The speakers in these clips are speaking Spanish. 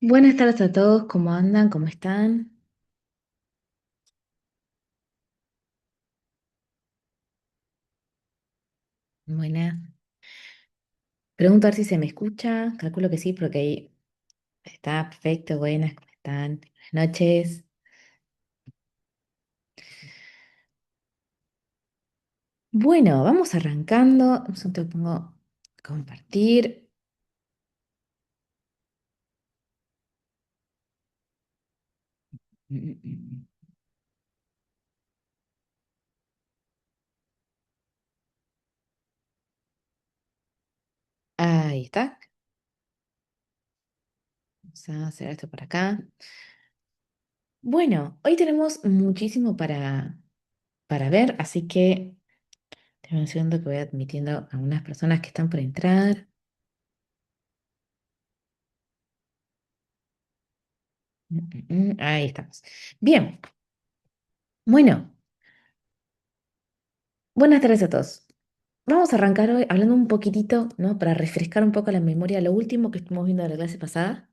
Buenas tardes a todos, ¿cómo andan? ¿Cómo están? Buenas. Pregunto a ver si se me escucha. Calculo que sí, porque ahí está perfecto. Buenas, ¿cómo están? Buenas noches. Bueno, vamos arrancando. Un segundo, pongo compartir. Mm, mm, mm. Ahí está. Vamos a hacer esto por acá. Bueno, hoy tenemos muchísimo para ver, así que te un segundo que voy admitiendo a algunas personas que están por entrar. Ahí estamos. Bien, bueno. Buenas tardes a todos. Vamos a arrancar hoy hablando un poquitito, ¿no? Para refrescar un poco la memoria, lo último que estuvimos viendo de la clase pasada,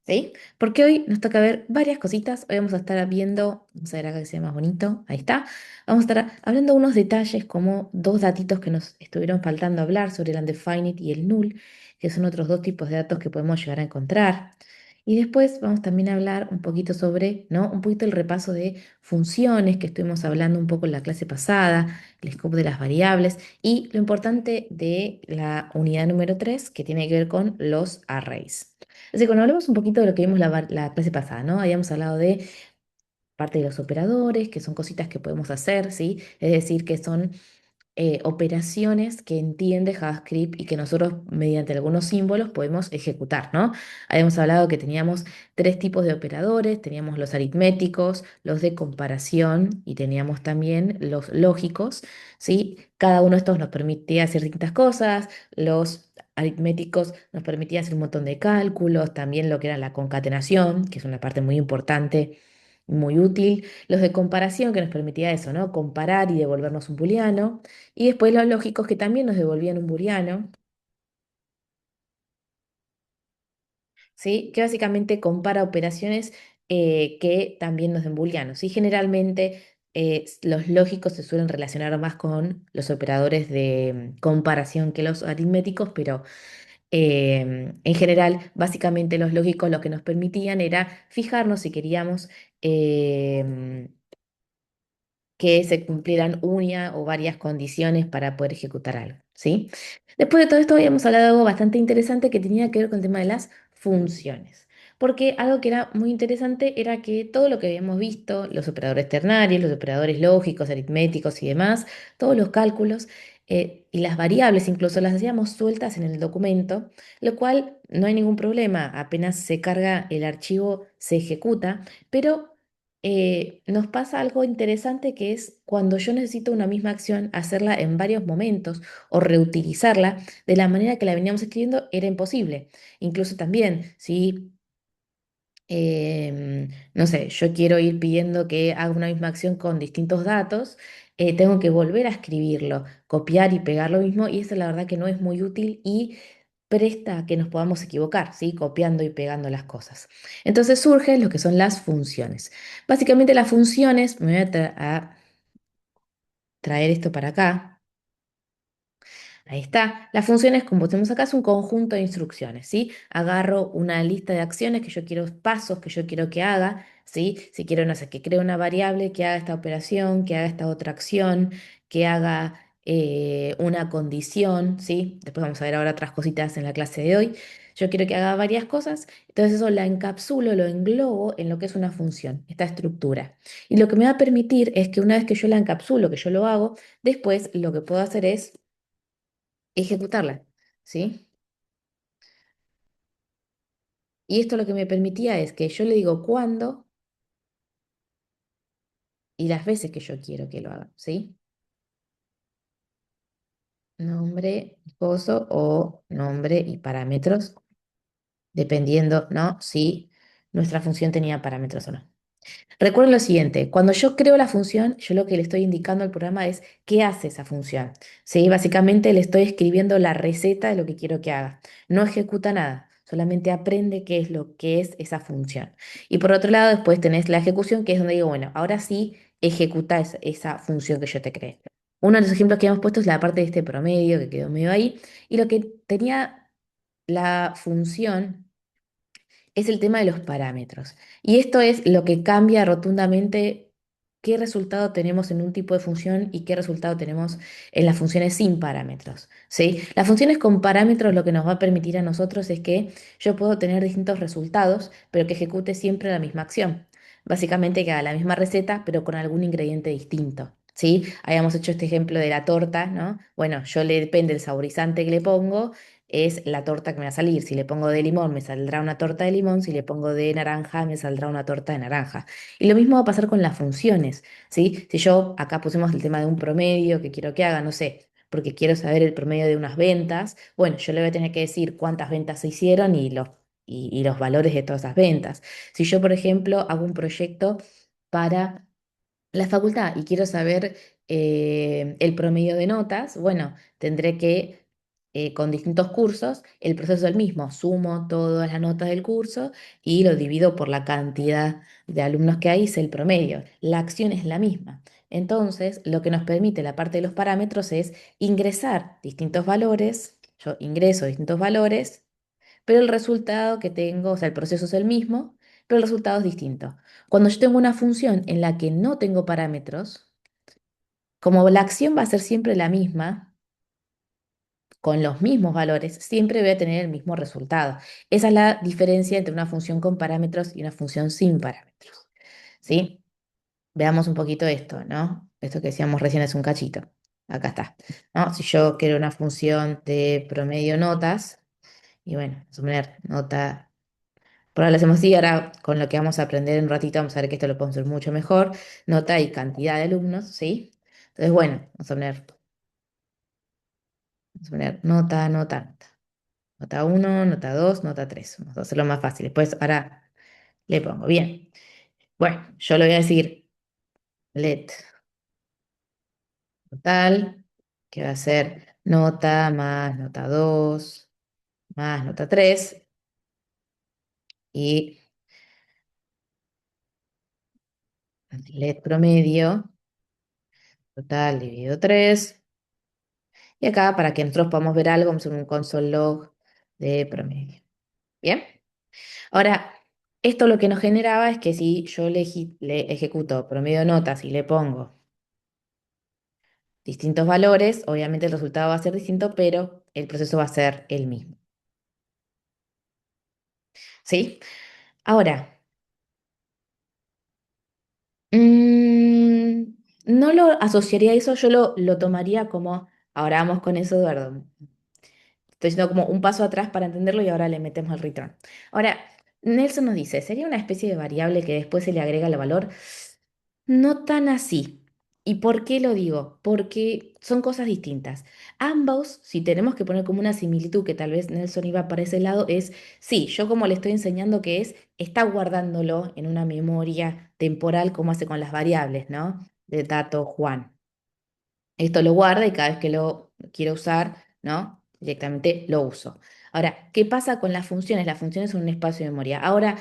¿sí? Porque hoy nos toca ver varias cositas. Hoy vamos a estar viendo, vamos a ver acá que sea más bonito, ahí está. Vamos a estar hablando unos detalles como dos datitos que nos estuvieron faltando hablar sobre el undefined y el null, que son otros dos tipos de datos que podemos llegar a encontrar. Y después vamos también a hablar un poquito sobre, ¿no? Un poquito el repaso de funciones que estuvimos hablando un poco en la clase pasada, el scope de las variables y lo importante de la unidad número 3 que tiene que ver con los arrays. Así que cuando hablemos un poquito de lo que vimos la clase pasada, ¿no? Habíamos hablado de parte de los operadores, que son cositas que podemos hacer, ¿sí? Es decir, que son operaciones que entiende JavaScript y que nosotros mediante algunos símbolos podemos ejecutar, ¿no? Habíamos hablado que teníamos tres tipos de operadores, teníamos los aritméticos, los de comparación y teníamos también los lógicos, ¿sí? Cada uno de estos nos permitía hacer distintas cosas, los aritméticos nos permitía hacer un montón de cálculos, también lo que era la concatenación, que es una parte muy importante, muy útil, los de comparación que nos permitía eso, ¿no? Comparar y devolvernos un booleano. Y después los lógicos que también nos devolvían un booleano, ¿sí? Que básicamente compara operaciones que también nos den booleanos. Y generalmente los lógicos se suelen relacionar más con los operadores de comparación que los aritméticos, pero en general, básicamente los lógicos lo que nos permitían era fijarnos si queríamos em, que se cumplieran una o varias condiciones para poder ejecutar algo, ¿sí? Después de todo esto habíamos hablado de algo bastante interesante que tenía que ver con el tema de las funciones. Porque algo que era muy interesante era que todo lo que habíamos visto, los operadores ternarios, los operadores lógicos, aritméticos y demás, todos los cálculos y las variables incluso las hacíamos sueltas en el documento, lo cual no hay ningún problema, apenas se carga el archivo, se ejecuta, pero nos pasa algo interesante que es cuando yo necesito una misma acción, hacerla en varios momentos o reutilizarla de la manera que la veníamos escribiendo era imposible. Incluso también, si, no sé, yo quiero ir pidiendo que haga una misma acción con distintos datos, tengo que volver a escribirlo, copiar y pegar lo mismo y eso la verdad que no es muy útil y presta a que nos podamos equivocar, ¿sí? Copiando y pegando las cosas. Entonces surgen lo que son las funciones. Básicamente las funciones, me voy a traer esto para acá. Ahí está. Las funciones, como tenemos acá, es un conjunto de instrucciones, ¿sí? Agarro una lista de acciones que yo quiero, pasos que yo quiero que haga, ¿sí? Si quiero, no sé, que cree una variable, que haga esta operación, que haga esta otra acción, que haga una condición, ¿sí? Después vamos a ver ahora otras cositas en la clase de hoy. Yo quiero que haga varias cosas, entonces eso la encapsulo, lo englobo en lo que es una función, esta estructura. Y lo que me va a permitir es que una vez que yo la encapsulo, que yo lo hago, después lo que puedo hacer es ejecutarla, ¿sí? Y esto lo que me permitía es que yo le digo cuándo y las veces que yo quiero que lo haga, ¿sí? Nombre, coso o nombre y parámetros, dependiendo, ¿no? Si nuestra función tenía parámetros o no. Recuerden lo siguiente, cuando yo creo la función, yo lo que le estoy indicando al programa es qué hace esa función. ¿Sí? Básicamente le estoy escribiendo la receta de lo que quiero que haga. No ejecuta nada, solamente aprende qué es lo que es esa función. Y por otro lado, después tenés la ejecución, que es donde digo, bueno, ahora sí ejecuta esa función que yo te creé. Uno de los ejemplos que hemos puesto es la parte de este promedio que quedó medio ahí, y lo que tenía la función es el tema de los parámetros. Y esto es lo que cambia rotundamente qué resultado tenemos en un tipo de función y qué resultado tenemos en las funciones sin parámetros. ¿Sí? Las funciones con parámetros lo que nos va a permitir a nosotros es que yo puedo tener distintos resultados, pero que ejecute siempre la misma acción. Básicamente que haga la misma receta, pero con algún ingrediente distinto. ¿Sí? Habíamos hecho este ejemplo de la torta, ¿no? Bueno, yo le depende del saborizante que le pongo, es la torta que me va a salir. Si le pongo de limón, me saldrá una torta de limón. Si le pongo de naranja, me saldrá una torta de naranja. Y lo mismo va a pasar con las funciones, ¿sí? Si yo acá pusimos el tema de un promedio que quiero que haga, no sé, porque quiero saber el promedio de unas ventas, bueno, yo le voy a tener que decir cuántas ventas se hicieron y los valores de todas esas ventas. Si yo, por ejemplo, hago un proyecto para la facultad y quiero saber el promedio de notas, bueno, tendré que, con distintos cursos, el proceso es el mismo, sumo todas las notas del curso y lo divido por la cantidad de alumnos que hay, es el promedio. La acción es la misma. Entonces, lo que nos permite la parte de los parámetros es ingresar distintos valores, yo ingreso distintos valores, pero el resultado que tengo, o sea, el proceso es el mismo, pero el resultado es distinto. Cuando yo tengo una función en la que no tengo parámetros, como la acción va a ser siempre la misma, con los mismos valores, siempre voy a tener el mismo resultado. Esa es la diferencia entre una función con parámetros y una función sin parámetros. ¿Sí? Veamos un poquito esto, ¿no? Esto que decíamos recién es un cachito. Acá está. ¿No? Si yo quiero una función de promedio notas, y bueno, vamos a poner nota. Por ahora lo hacemos así, ahora con lo que vamos a aprender en un ratito vamos a ver que esto lo podemos hacer mucho mejor. Nota y cantidad de alumnos, ¿sí? Entonces, bueno, vamos a poner nota, nota, nota. Nota uno, nota 2, nota 3. Vamos a hacerlo más fácil. Después, ahora le pongo, bien. Bueno, yo le voy a decir let total, que va a ser nota más nota 2 más nota 3 y let promedio total dividido 3. Y acá, para que nosotros podamos ver algo, vamos a hacer un console log de promedio. Bien. Ahora, esto lo que nos generaba es que si yo le ejecuto promedio de notas y le pongo distintos valores, obviamente el resultado va a ser distinto, pero el proceso va a ser el mismo. ¿Sí? Ahora, mm, no lo asociaría a eso, yo lo tomaría como, ahora vamos con eso, Eduardo. Estoy haciendo como un paso atrás para entenderlo y ahora le metemos el return. Ahora, Nelson nos dice, ¿sería una especie de variable que después se le agrega el valor? No tan así. ¿Y por qué lo digo? Porque son cosas distintas. Ambos, si tenemos que poner como una similitud, que tal vez Nelson iba para ese lado, es, sí, yo como le estoy enseñando que es, está guardándolo en una memoria temporal como hace con las variables, ¿no? De dato Juan. Esto lo guarda y cada vez que lo quiero usar, ¿no? Directamente lo uso. Ahora, ¿qué pasa con las funciones? Las funciones son un espacio de memoria. Ahora,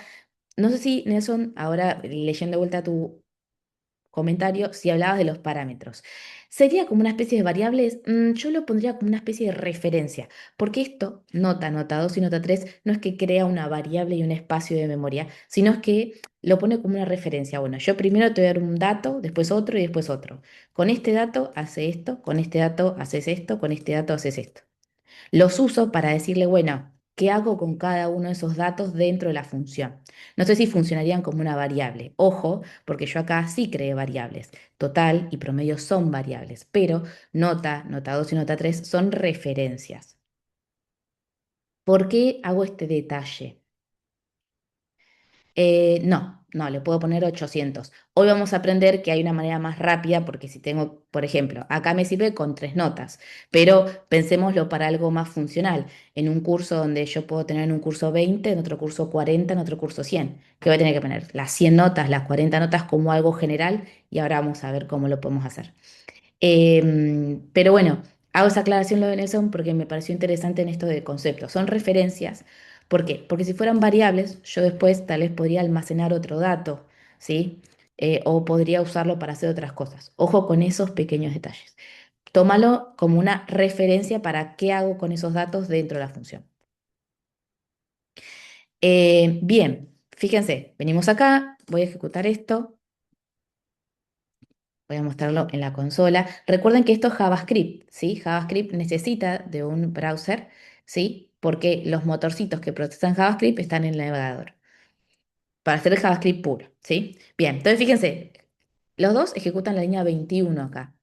no sé si, Nelson, ahora leyendo de vuelta tu comentario, si hablabas de los parámetros. ¿Sería como una especie de variables? Yo lo pondría como una especie de referencia, porque esto, nota 2 y nota 3 no es que crea una variable y un espacio de memoria, sino es que lo pone como una referencia. Bueno, yo primero te voy a dar un dato, después otro y después otro. Con este dato hace esto, con este dato haces esto, con este dato haces esto. Los uso para decirle, bueno, ¿qué hago con cada uno de esos datos dentro de la función? No sé si funcionarían como una variable. Ojo, porque yo acá sí creé variables. Total y promedio son variables, pero nota 2 y nota 3 son referencias. ¿Por qué hago este detalle? No, le puedo poner 800. Hoy vamos a aprender que hay una manera más rápida porque si tengo, por ejemplo, acá me sirve con 3 notas, pero pensémoslo para algo más funcional. En un curso donde yo puedo tener en un curso 20, en otro curso 40, en otro curso 100. Que voy a tener que poner las 100 notas, las 40 notas como algo general y ahora vamos a ver cómo lo podemos hacer. Pero bueno, hago esa aclaración lo de Nelson porque me pareció interesante en esto de conceptos. Son referencias ¿Por qué? Porque si fueran variables, yo después tal vez podría almacenar otro dato, ¿sí? O podría usarlo para hacer otras cosas. Ojo con esos pequeños detalles. Tómalo como una referencia para qué hago con esos datos dentro de la función. Bien, fíjense, venimos acá, voy a ejecutar esto, voy a mostrarlo en la consola. Recuerden que esto es JavaScript, ¿sí? JavaScript necesita de un browser, ¿sí? Porque los motorcitos que procesan JavaScript están en el navegador, para hacer el JavaScript puro, ¿sí? Bien, entonces fíjense, los dos ejecutan la línea 21 acá.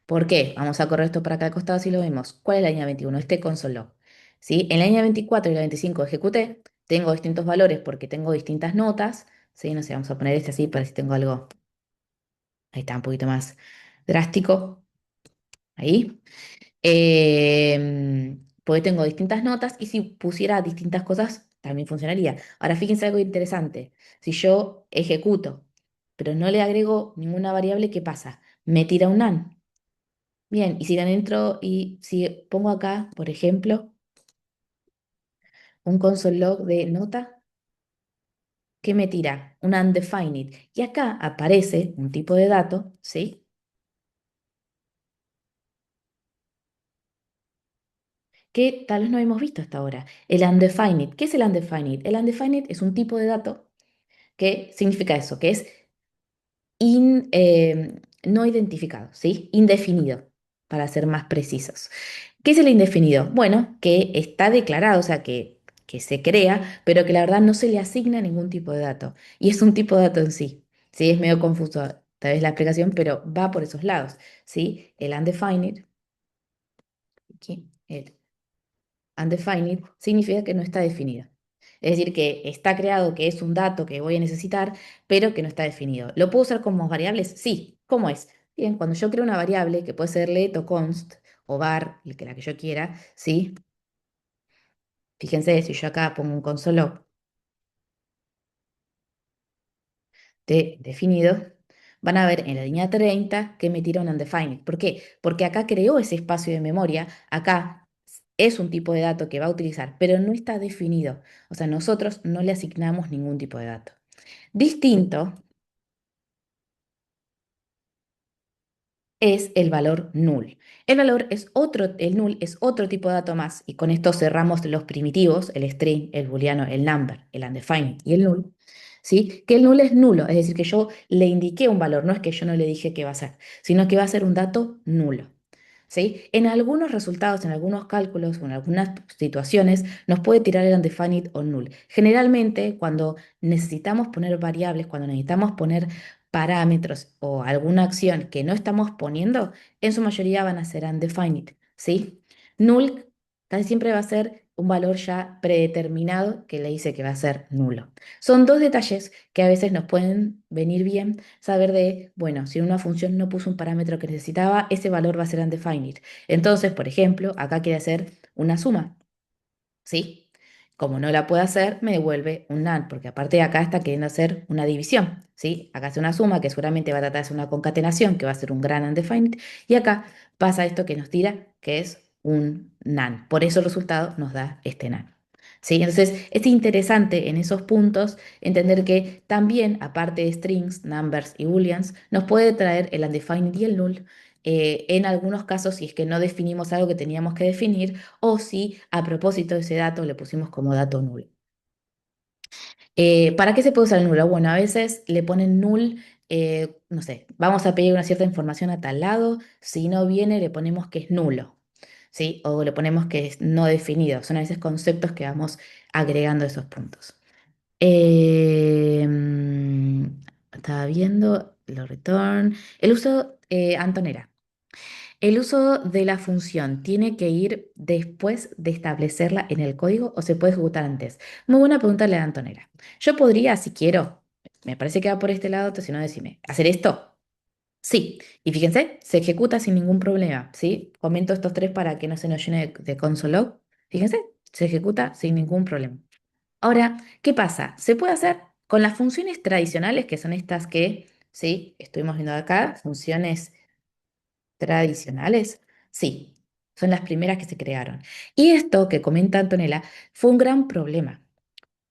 ¿Por qué? Vamos a correr esto para acá al costado si lo vemos. ¿Cuál es la línea 21? Este console log. ¿Sí? En la línea 24 y la 25 ejecuté, tengo distintos valores porque tengo distintas notas, ¿sí? No sé, vamos a poner este así para si tengo algo, ahí está, un poquito más drástico, ahí. Porque tengo distintas notas y si pusiera distintas cosas también funcionaría. Ahora fíjense algo interesante. Si yo ejecuto, pero no le agrego ninguna variable, ¿qué pasa? Me tira un none. Bien, y si la entro y si pongo acá, por ejemplo, un console log de nota, ¿qué me tira? Un undefined. Y acá aparece un tipo de dato, ¿sí? Que tal vez no hemos visto hasta ahora. El undefined. ¿Qué es el undefined? El undefined es un tipo de dato que significa eso, que es no identificado, ¿sí? Indefinido, para ser más precisos. ¿Qué es el indefinido? Bueno, que está declarado, o sea, que se crea, pero que la verdad no se le asigna ningún tipo de dato. Y es un tipo de dato en sí. Sí, es medio confuso tal vez la explicación, pero va por esos lados, ¿sí? El undefined, aquí, el undefined significa que no está definido. Es decir, que está creado, que es un dato que voy a necesitar, pero que no está definido. ¿Lo puedo usar como variables? Sí. ¿Cómo es? Bien, cuando yo creo una variable que puede ser let o const o var, la que yo quiera, ¿sí? Fíjense, si yo acá pongo un console log de definido, van a ver en la línea 30 que me tira un undefined. ¿Por qué? Porque acá creó ese espacio de memoria, acá es un tipo de dato que va a utilizar, pero no está definido. O sea, nosotros no le asignamos ningún tipo de dato. Distinto es el valor null. El null es otro tipo de dato más, y con esto cerramos los primitivos, el string, el booleano, el number, el undefined y el null, ¿sí? Que el null es nulo, es decir, que yo le indiqué un valor, no es que yo no le dije qué va a ser, sino que va a ser un dato nulo. ¿Sí? En algunos resultados, en algunos cálculos o en algunas situaciones nos puede tirar el undefined o null. Generalmente, cuando necesitamos poner variables, cuando necesitamos poner parámetros o alguna acción que no estamos poniendo, en su mayoría van a ser undefined, ¿sí? Null casi siempre va a ser un valor ya predeterminado que le dice que va a ser nulo. Son dos detalles que a veces nos pueden venir bien saber de, bueno, si una función no puso un parámetro que necesitaba, ese valor va a ser undefined. Entonces, por ejemplo, acá quiere hacer una suma. ¿Sí? Como no la puede hacer, me devuelve un NaN, porque aparte de acá está queriendo hacer una división, ¿sí? Acá hace una suma que seguramente va a tratar de hacer una concatenación, que va a ser un gran undefined, y acá pasa esto que nos tira, que es un NaN. Por eso el resultado nos da este NaN. ¿Sí? Entonces, es interesante en esos puntos entender que también, aparte de strings, numbers y booleans, nos puede traer el undefined y el null. En algunos casos, si es que no definimos algo que teníamos que definir, o si a propósito de ese dato le pusimos como dato null. ¿Para qué se puede usar el nulo? Bueno, a veces le ponen null, no sé, vamos a pedir una cierta información a tal lado, si no viene le ponemos que es nulo, ¿sí? O le ponemos que es no definido. Son a veces conceptos que vamos agregando a esos puntos. Estaba viendo los return. El uso, Antonera. ¿El uso de la función tiene que ir después de establecerla en el código o se puede ejecutar antes? Muy buena pregunta la de Antonella. Yo podría, si quiero, me parece que va por este lado, si no, decime, ¿hacer esto? Sí. Y fíjense, se ejecuta sin ningún problema, ¿sí? Comento estos tres para que no se nos llene de console log. Fíjense, se ejecuta sin ningún problema. Ahora, ¿qué pasa? Se puede hacer con las funciones tradicionales, que son estas que, sí, estuvimos viendo acá, funciones tradicionales. Sí. Son las primeras que se crearon. Y esto que comenta Antonella fue un gran problema.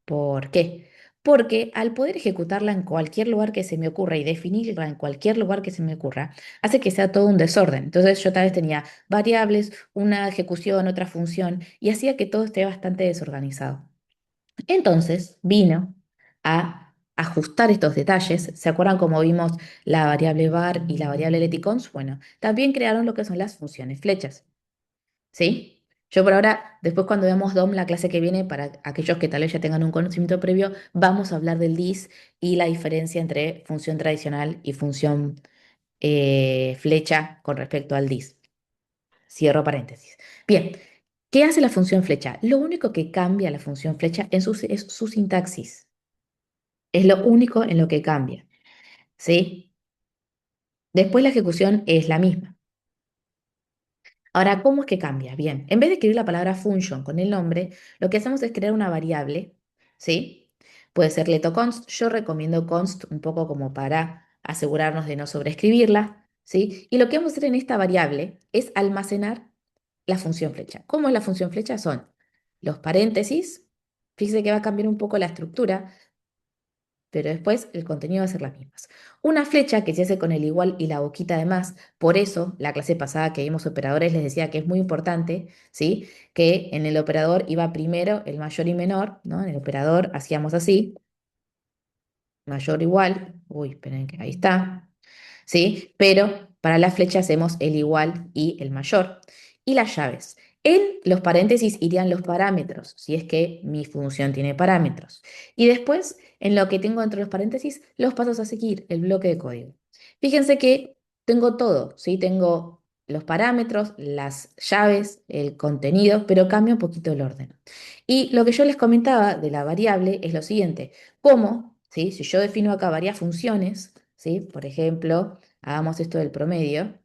¿Por qué? Porque al poder ejecutarla en cualquier lugar que se me ocurra y definirla en cualquier lugar que se me ocurra, hace que sea todo un desorden. Entonces yo tal vez tenía variables, una ejecución, otra función, y hacía que todo esté bastante desorganizado. Entonces vino a ajustar estos detalles. ¿Se acuerdan cómo vimos la variable var y la variable leticons? Bueno, también crearon lo que son las funciones flechas. ¿Sí? Yo por ahora, después cuando veamos DOM la clase que viene, para aquellos que tal vez ya tengan un conocimiento previo, vamos a hablar del dis y la diferencia entre función tradicional y función flecha con respecto al dis. Cierro paréntesis. Bien, ¿qué hace la función flecha? Lo único que cambia la función flecha es su sintaxis. Es lo único en lo que cambia. ¿Sí? Después la ejecución es la misma. Ahora, ¿cómo es que cambia? Bien, en vez de escribir la palabra function con el nombre, lo que hacemos es crear una variable, ¿sí? Puede ser letoconst. Yo recomiendo const un poco como para asegurarnos de no sobreescribirla, ¿sí? Y lo que vamos a hacer en esta variable es almacenar la función flecha. ¿Cómo es la función flecha? Son los paréntesis. Fíjese que va a cambiar un poco la estructura, pero después el contenido va a ser las mismas. Una flecha que se hace con el igual y la boquita de más, por eso la clase pasada que vimos operadores les decía que es muy importante, ¿sí? Que en el operador iba primero el mayor y menor, ¿no? En el operador hacíamos así, mayor igual, uy, esperen que ahí está, ¿sí? Pero para la flecha hacemos el igual y el mayor. Y las llaves. En los paréntesis irían los parámetros, si es que mi función tiene parámetros. Y después, en lo que tengo entre los paréntesis, los pasos a seguir, el bloque de código. Fíjense que tengo todo, ¿sí? Tengo los parámetros, las llaves, el contenido, pero cambia un poquito el orden. Y lo que yo les comentaba de la variable es lo siguiente, ¿cómo? ¿Sí? Si yo defino acá varias funciones, ¿sí? Por ejemplo, hagamos esto del promedio,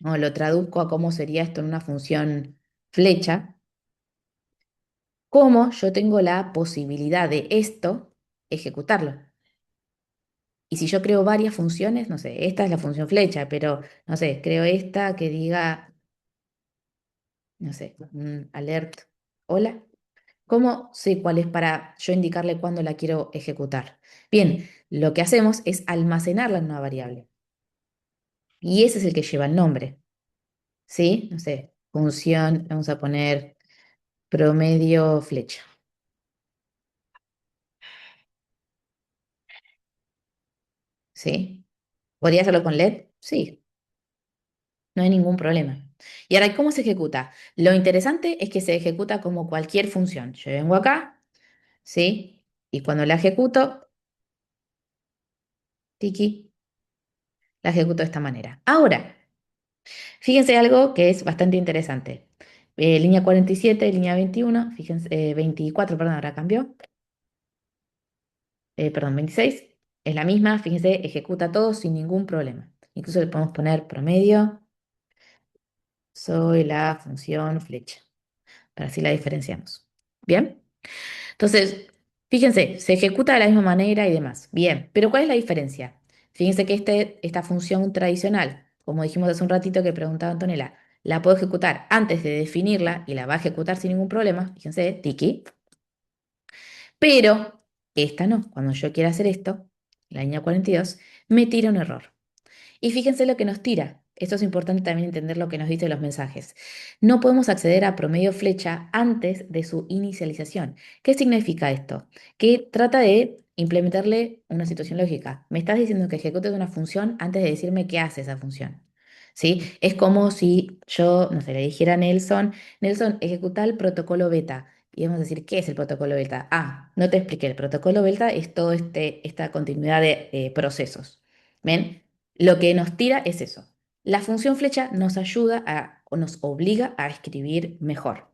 ¿no? Lo traduzco a cómo sería esto en una función flecha, cómo yo tengo la posibilidad de esto ejecutarlo. Y si yo creo varias funciones, no sé, esta es la función flecha, pero no sé, creo esta que diga, no sé, alert, hola. ¿Cómo sé cuál es para yo indicarle cuándo la quiero ejecutar? Bien, lo que hacemos es almacenarla en una variable. Y ese es el que lleva el nombre. ¿Sí? No sé, función, vamos a poner promedio flecha. ¿Sí? ¿Podría hacerlo con LED? Sí, no hay ningún problema. Y ahora, ¿cómo se ejecuta? Lo interesante es que se ejecuta como cualquier función. Yo vengo acá, ¿sí? Y cuando la ejecuto, tiki, la ejecuto de esta manera. Ahora, fíjense algo que es bastante interesante. Línea 47, línea 21, fíjense, 24, perdón, ahora cambió. Perdón, 26, es la misma, fíjense, ejecuta todo sin ningún problema. Incluso le podemos poner promedio, soy la función flecha, para así la diferenciamos. ¿Bien? Entonces, fíjense, se ejecuta de la misma manera y demás. Bien, pero ¿cuál es la diferencia? Fíjense que esta función tradicional, como dijimos hace un ratito que preguntaba Antonella, la puedo ejecutar antes de definirla y la va a ejecutar sin ningún problema. Fíjense, tiki. Pero esta no. Cuando yo quiera hacer esto, la línea 42, me tira un error. Y fíjense lo que nos tira. Esto es importante también entender lo que nos dicen los mensajes. No podemos acceder a promedio flecha antes de su inicialización. ¿Qué significa esto? Que trata de implementarle una situación lógica. Me estás diciendo que ejecutes una función antes de decirme qué hace esa función. ¿Sí? Es como si yo, no sé, le dijera a Nelson, Nelson, ejecuta el protocolo beta. Y vamos a decir, ¿qué es el protocolo beta? Ah, no te expliqué. El protocolo beta es toda esta continuidad de procesos. ¿Ven? Lo que nos tira es eso. La función flecha nos ayuda o nos obliga a escribir mejor.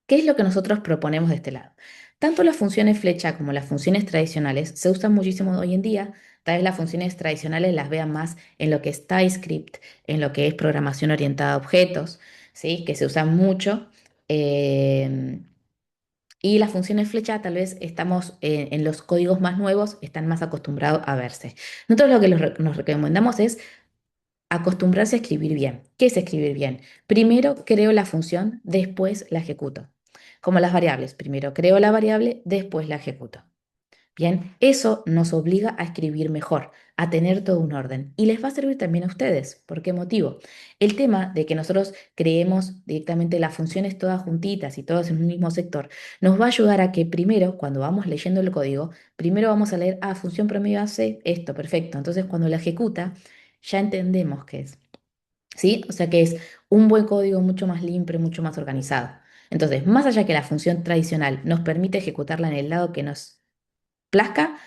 ¿Qué es lo que nosotros proponemos de este lado? Tanto las funciones flecha como las funciones tradicionales se usan muchísimo hoy en día. Tal vez las funciones tradicionales las vean más en lo que es TypeScript, en lo que es programación orientada a objetos, ¿sí? Que se usan mucho. Eh, y las funciones flecha tal vez estamos en los códigos más nuevos, están más acostumbrados a verse. Nosotros lo que nos recomendamos es acostumbrarse a escribir bien. ¿Qué es escribir bien? Primero creo la función, después la ejecuto. Como las variables, primero creo la variable, después la ejecuto. Bien, eso nos obliga a escribir mejor, a tener todo un orden. Y les va a servir también a ustedes. ¿Por qué motivo? El tema de que nosotros creemos directamente las funciones todas juntitas y todas en un mismo sector, nos va a ayudar a que primero, cuando vamos leyendo el código, primero vamos a leer, función promedio hace esto, perfecto. Entonces, cuando la ejecuta, ya entendemos qué es. ¿Sí? O sea que es un buen código mucho más limpio, mucho más organizado. Entonces, más allá que la función tradicional nos permite ejecutarla en el lado que nos plazca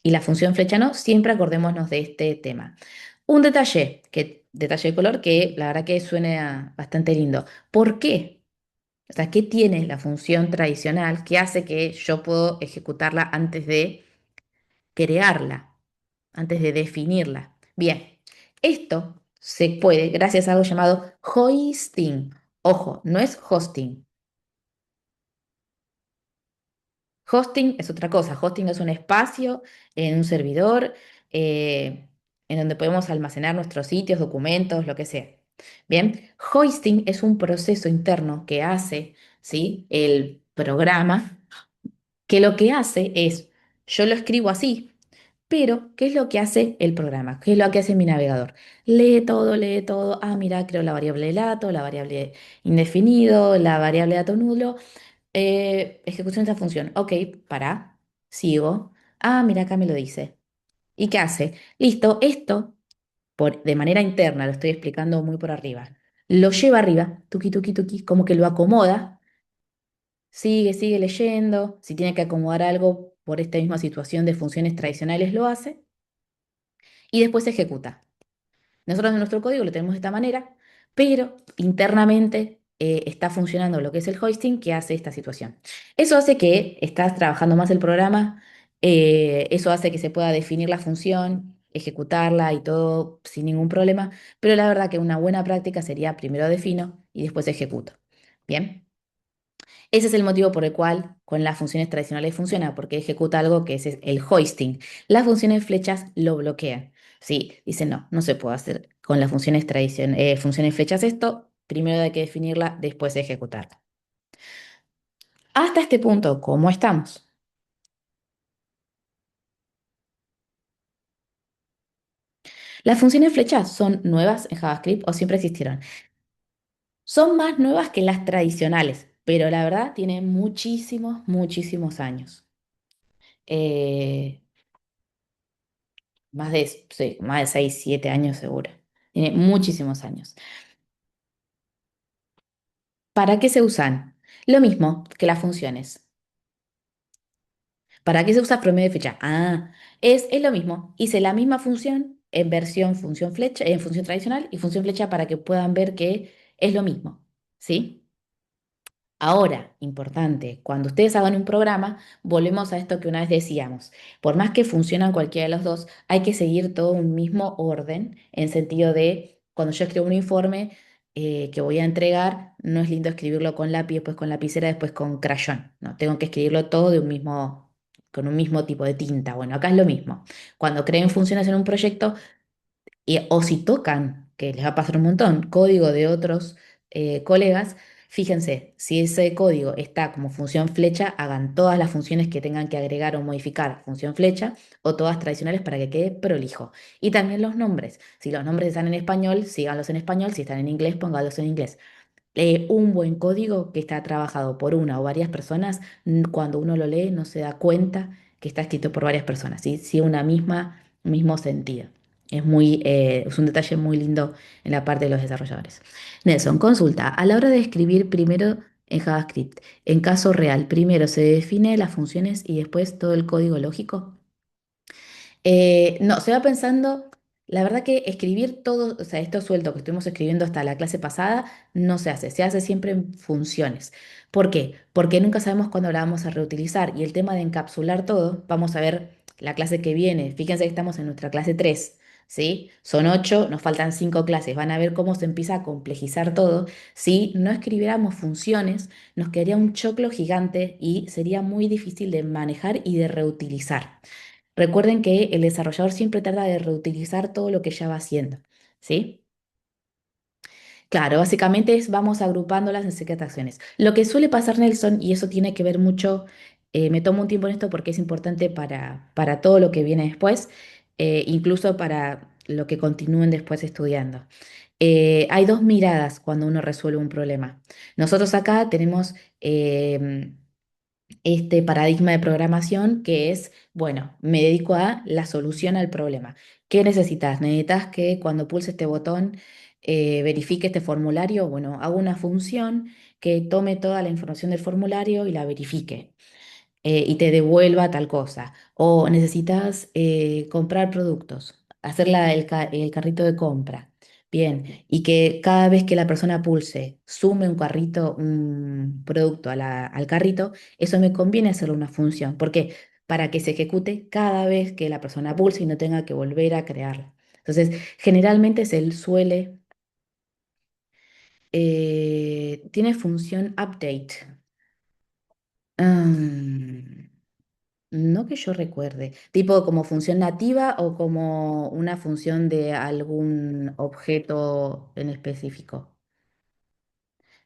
y la función flecha no, siempre acordémonos de este tema. Un detalle de color que la verdad que suena bastante lindo. ¿Por qué? O sea, ¿qué tiene la función tradicional que hace que yo puedo ejecutarla antes de crearla, antes de definirla? Bien, esto se puede gracias a algo llamado hoisting. Ojo, no es hosting. Hosting es otra cosa. Hosting es un espacio en un servidor eh, en donde podemos almacenar nuestros sitios, documentos, lo que sea. Bien, hoisting es un proceso interno que hace, ¿sí? El programa, que lo que hace es, yo lo escribo así, pero ¿qué es lo que hace el programa? ¿Qué es lo que hace mi navegador? Lee todo. Ah, mira, creo la variable dato, la variable indefinido, la variable dato nulo. Ejecución de esta función. Ok, para. Sigo. Ah, mira, acá me lo dice. ¿Y qué hace? Listo, esto, de manera interna, lo estoy explicando muy por arriba. Lo lleva arriba, tuki, tuki, tuki, como que lo acomoda. Sigue leyendo. Si tiene que acomodar algo por esta misma situación de funciones tradicionales, lo hace. Y después ejecuta. Nosotros en nuestro código lo tenemos de esta manera, pero internamente está funcionando lo que es el hoisting que hace esta situación. Eso hace que estás trabajando más el programa, eso hace que se pueda definir la función, ejecutarla y todo sin ningún problema, pero la verdad que una buena práctica sería primero defino y después ejecuto. Bien. Ese es el motivo por el cual con las funciones tradicionales funciona, porque ejecuta algo que es el hoisting. Las funciones flechas lo bloquean. Sí, dicen no, no se puede hacer con las funciones flechas esto. Primero hay que definirla, después ejecutarla. Hasta este punto, ¿cómo estamos? Las funciones flechas son nuevas en JavaScript o siempre existieron. Son más nuevas que las tradicionales, pero la verdad tienen muchísimos, muchísimos años. Eh, más de 6 7 años seguro. Tiene muchísimos años. ¿Para qué se usan? Lo mismo que las funciones. ¿Para qué se usa promedio de fecha? Es lo mismo. Hice la misma función en versión función flecha, en función tradicional y función flecha para que puedan ver que es lo mismo. ¿Sí? Ahora, importante, cuando ustedes hagan un programa, volvemos a esto que una vez decíamos. Por más que funcionan cualquiera de los dos, hay que seguir todo un mismo orden, en sentido de, cuando yo escribo un informe que voy a entregar, no es lindo escribirlo con lápiz, después con lapicera, después con crayón. No, tengo que escribirlo todo con un mismo tipo de tinta. Bueno, acá es lo mismo. Cuando creen funciones en un proyecto, o si tocan, que les va a pasar un montón, código de otros colegas, fíjense, si ese código está como función flecha, hagan todas las funciones que tengan que agregar o modificar función flecha o todas tradicionales para que quede prolijo. Y también los nombres. Si los nombres están en español, síganlos en español. Si están en inglés, pónganlos en inglés. Un buen código que está trabajado por una o varias personas, cuando uno lo lee no se da cuenta que está escrito por varias personas, ¿sí? Sí, mismo sentido. Es un detalle muy lindo en la parte de los desarrolladores. Nelson, consulta. A la hora de escribir primero en JavaScript, en caso real, primero se define las funciones y después todo el código lógico. No, se va pensando, la verdad que escribir todo, o sea, esto suelto que estuvimos escribiendo hasta la clase pasada, no se hace siempre en funciones. ¿Por qué? Porque nunca sabemos cuándo la vamos a reutilizar y el tema de encapsular todo, vamos a ver la clase que viene, fíjense que estamos en nuestra clase 3. ¿Sí? Son 8, nos faltan 5 clases, van a ver cómo se empieza a complejizar todo. Si no escribiéramos funciones, nos quedaría un choclo gigante y sería muy difícil de manejar y de reutilizar. Recuerden que el desarrollador siempre trata de reutilizar todo lo que ya va haciendo, ¿sí? Claro, básicamente es vamos agrupándolas en ciertas acciones. Lo que suele pasar, Nelson, y eso tiene que ver mucho, me tomo un tiempo en esto porque es importante para todo lo que viene después, incluso para lo que continúen después estudiando. Hay dos miradas cuando uno resuelve un problema. Nosotros acá tenemos este paradigma de programación que es, bueno, me dedico a la solución al problema. ¿Qué necesitas? Necesitas que cuando pulse este botón verifique este formulario. Bueno, hago una función que tome toda la información del formulario y la verifique y te devuelva tal cosa. O necesitas comprar productos, hacer el carrito de compra. Bien, y que cada vez que la persona pulse, sume un carrito, un producto al carrito, eso me conviene hacerle una función. ¿Por qué? Para que se ejecute cada vez que la persona pulse y no tenga que volver a crearla. Entonces, generalmente se suele, tiene función update. Mm, No que yo recuerde, tipo como función nativa o como una función de algún objeto en específico.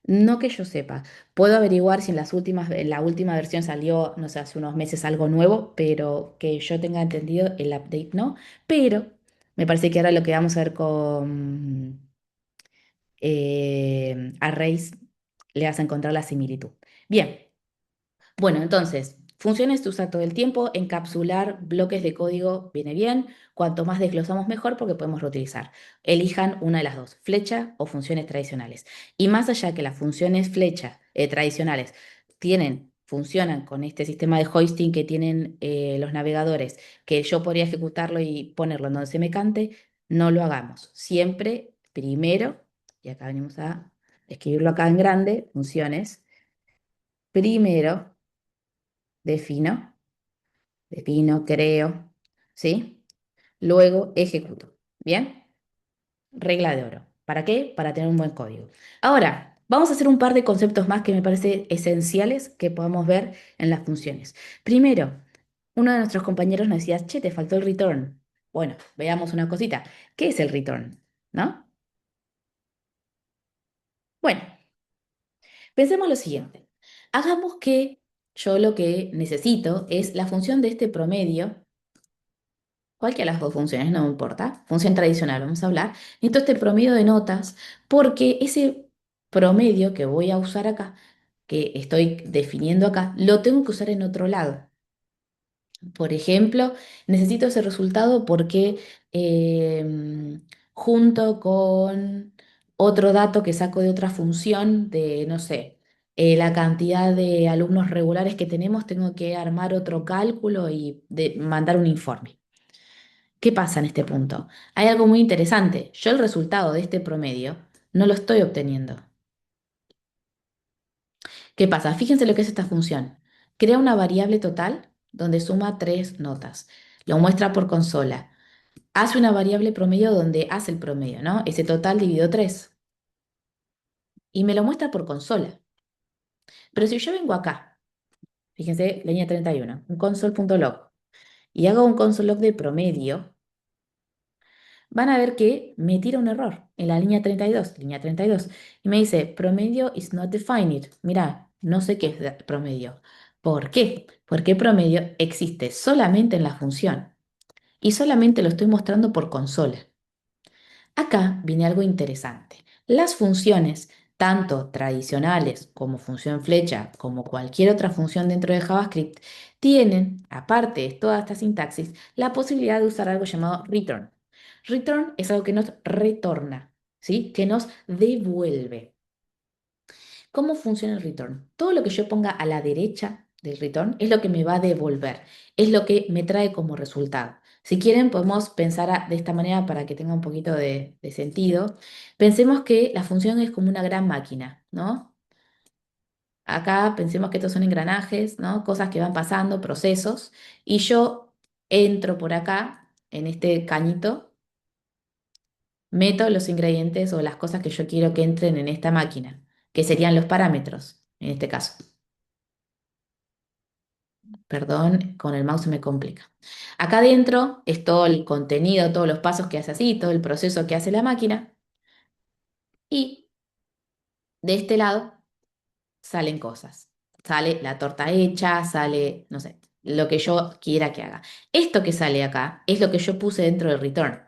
No que yo sepa. Puedo averiguar si en la última versión salió, no sé, hace unos meses algo nuevo, pero que yo tenga entendido el update no. Pero me parece que ahora lo que vamos a ver con arrays le vas a encontrar la similitud. Bien. Bueno, entonces, funciones se usa todo el tiempo, encapsular bloques de código viene bien, cuanto más desglosamos mejor porque podemos reutilizar. Elijan una de las dos, flecha o funciones tradicionales. Y más allá que las funciones flecha tradicionales funcionan con este sistema de hoisting que tienen los navegadores, que yo podría ejecutarlo y ponerlo en donde se me cante, no lo hagamos. Siempre primero, y acá venimos a escribirlo acá en grande, funciones, primero defino. Defino, creo, ¿sí? Luego ejecuto. ¿Bien? Regla de oro. ¿Para qué? Para tener un buen código. Ahora, vamos a hacer un par de conceptos más que me parece esenciales que podamos ver en las funciones. Primero, uno de nuestros compañeros nos decía, che, te faltó el return. Bueno, veamos una cosita. ¿Qué es el return? ¿No? Bueno, pensemos lo siguiente. Hagamos que yo lo que necesito es la función de este promedio. Cualquiera de las dos funciones, no me importa. Función tradicional, vamos a hablar. Necesito este promedio de notas porque ese promedio que voy a usar acá, que estoy definiendo acá, lo tengo que usar en otro lado. Por ejemplo, necesito ese resultado porque junto con otro dato que saco de otra función de, no sé, la cantidad de alumnos regulares que tenemos, tengo que armar otro cálculo y mandar un informe. ¿Qué pasa en este punto? Hay algo muy interesante. Yo el resultado de este promedio no lo estoy obteniendo. ¿Qué pasa? Fíjense lo que es esta función. Crea una variable total donde suma tres notas. Lo muestra por consola. Hace una variable promedio donde hace el promedio, ¿no? Ese total dividido 3. Y me lo muestra por consola. Pero si yo vengo acá, fíjense, línea 31, un console.log, y hago un console.log de promedio, van a ver que me tira un error en la línea 32, y me dice, promedio is not defined. Mira, no sé qué es promedio. ¿Por qué? Porque promedio existe solamente en la función y solamente lo estoy mostrando por consola. Acá viene algo interesante. Las funciones, tanto tradicionales como función flecha, como cualquier otra función dentro de JavaScript, tienen, aparte de toda esta sintaxis, la posibilidad de usar algo llamado return. Return es algo que nos retorna, ¿sí? Que nos devuelve. ¿Cómo funciona el return? Todo lo que yo ponga a la derecha del return es lo que me va a devolver, es lo que me trae como resultado. Si quieren, podemos pensar de esta manera para que tenga un poquito de sentido. Pensemos que la función es como una gran máquina, ¿no? Acá pensemos que estos son engranajes, ¿no? Cosas que van pasando, procesos, y yo entro por acá, en este cañito, meto los ingredientes o las cosas que yo quiero que entren en esta máquina, que serían los parámetros, en este caso. Perdón, con el mouse se me complica. Acá adentro es todo el contenido, todos los pasos que hace así, todo el proceso que hace la máquina. Y De este lado salen cosas. Sale la torta hecha, sale, no sé, lo que yo quiera que haga. Esto que sale acá es lo que yo puse dentro del return.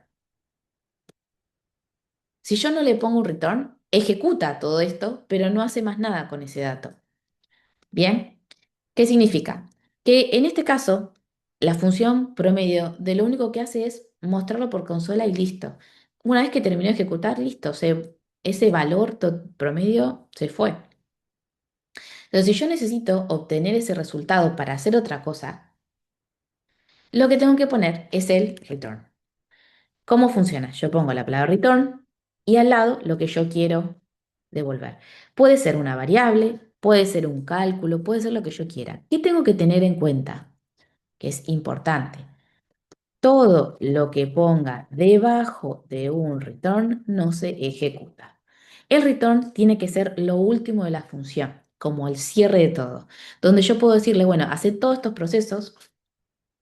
Si yo no le pongo un return, ejecuta todo esto, pero no hace más nada con ese dato. ¿Bien? ¿Qué significa? Que en este caso, la función promedio de lo único que hace es mostrarlo por consola y listo. Una vez que terminó de ejecutar, listo, ese valor promedio se fue. Entonces, si yo necesito obtener ese resultado para hacer otra cosa, lo que tengo que poner es el return. ¿Cómo funciona? Yo pongo la palabra return y al lado lo que yo quiero devolver. Puede ser una variable, puede ser un cálculo, puede ser lo que yo quiera. ¿Qué tengo que tener en cuenta? Que es importante. Todo lo que ponga debajo de un return no se ejecuta. El return tiene que ser lo último de la función, como el cierre de todo, donde yo puedo decirle, bueno, hace todos estos procesos.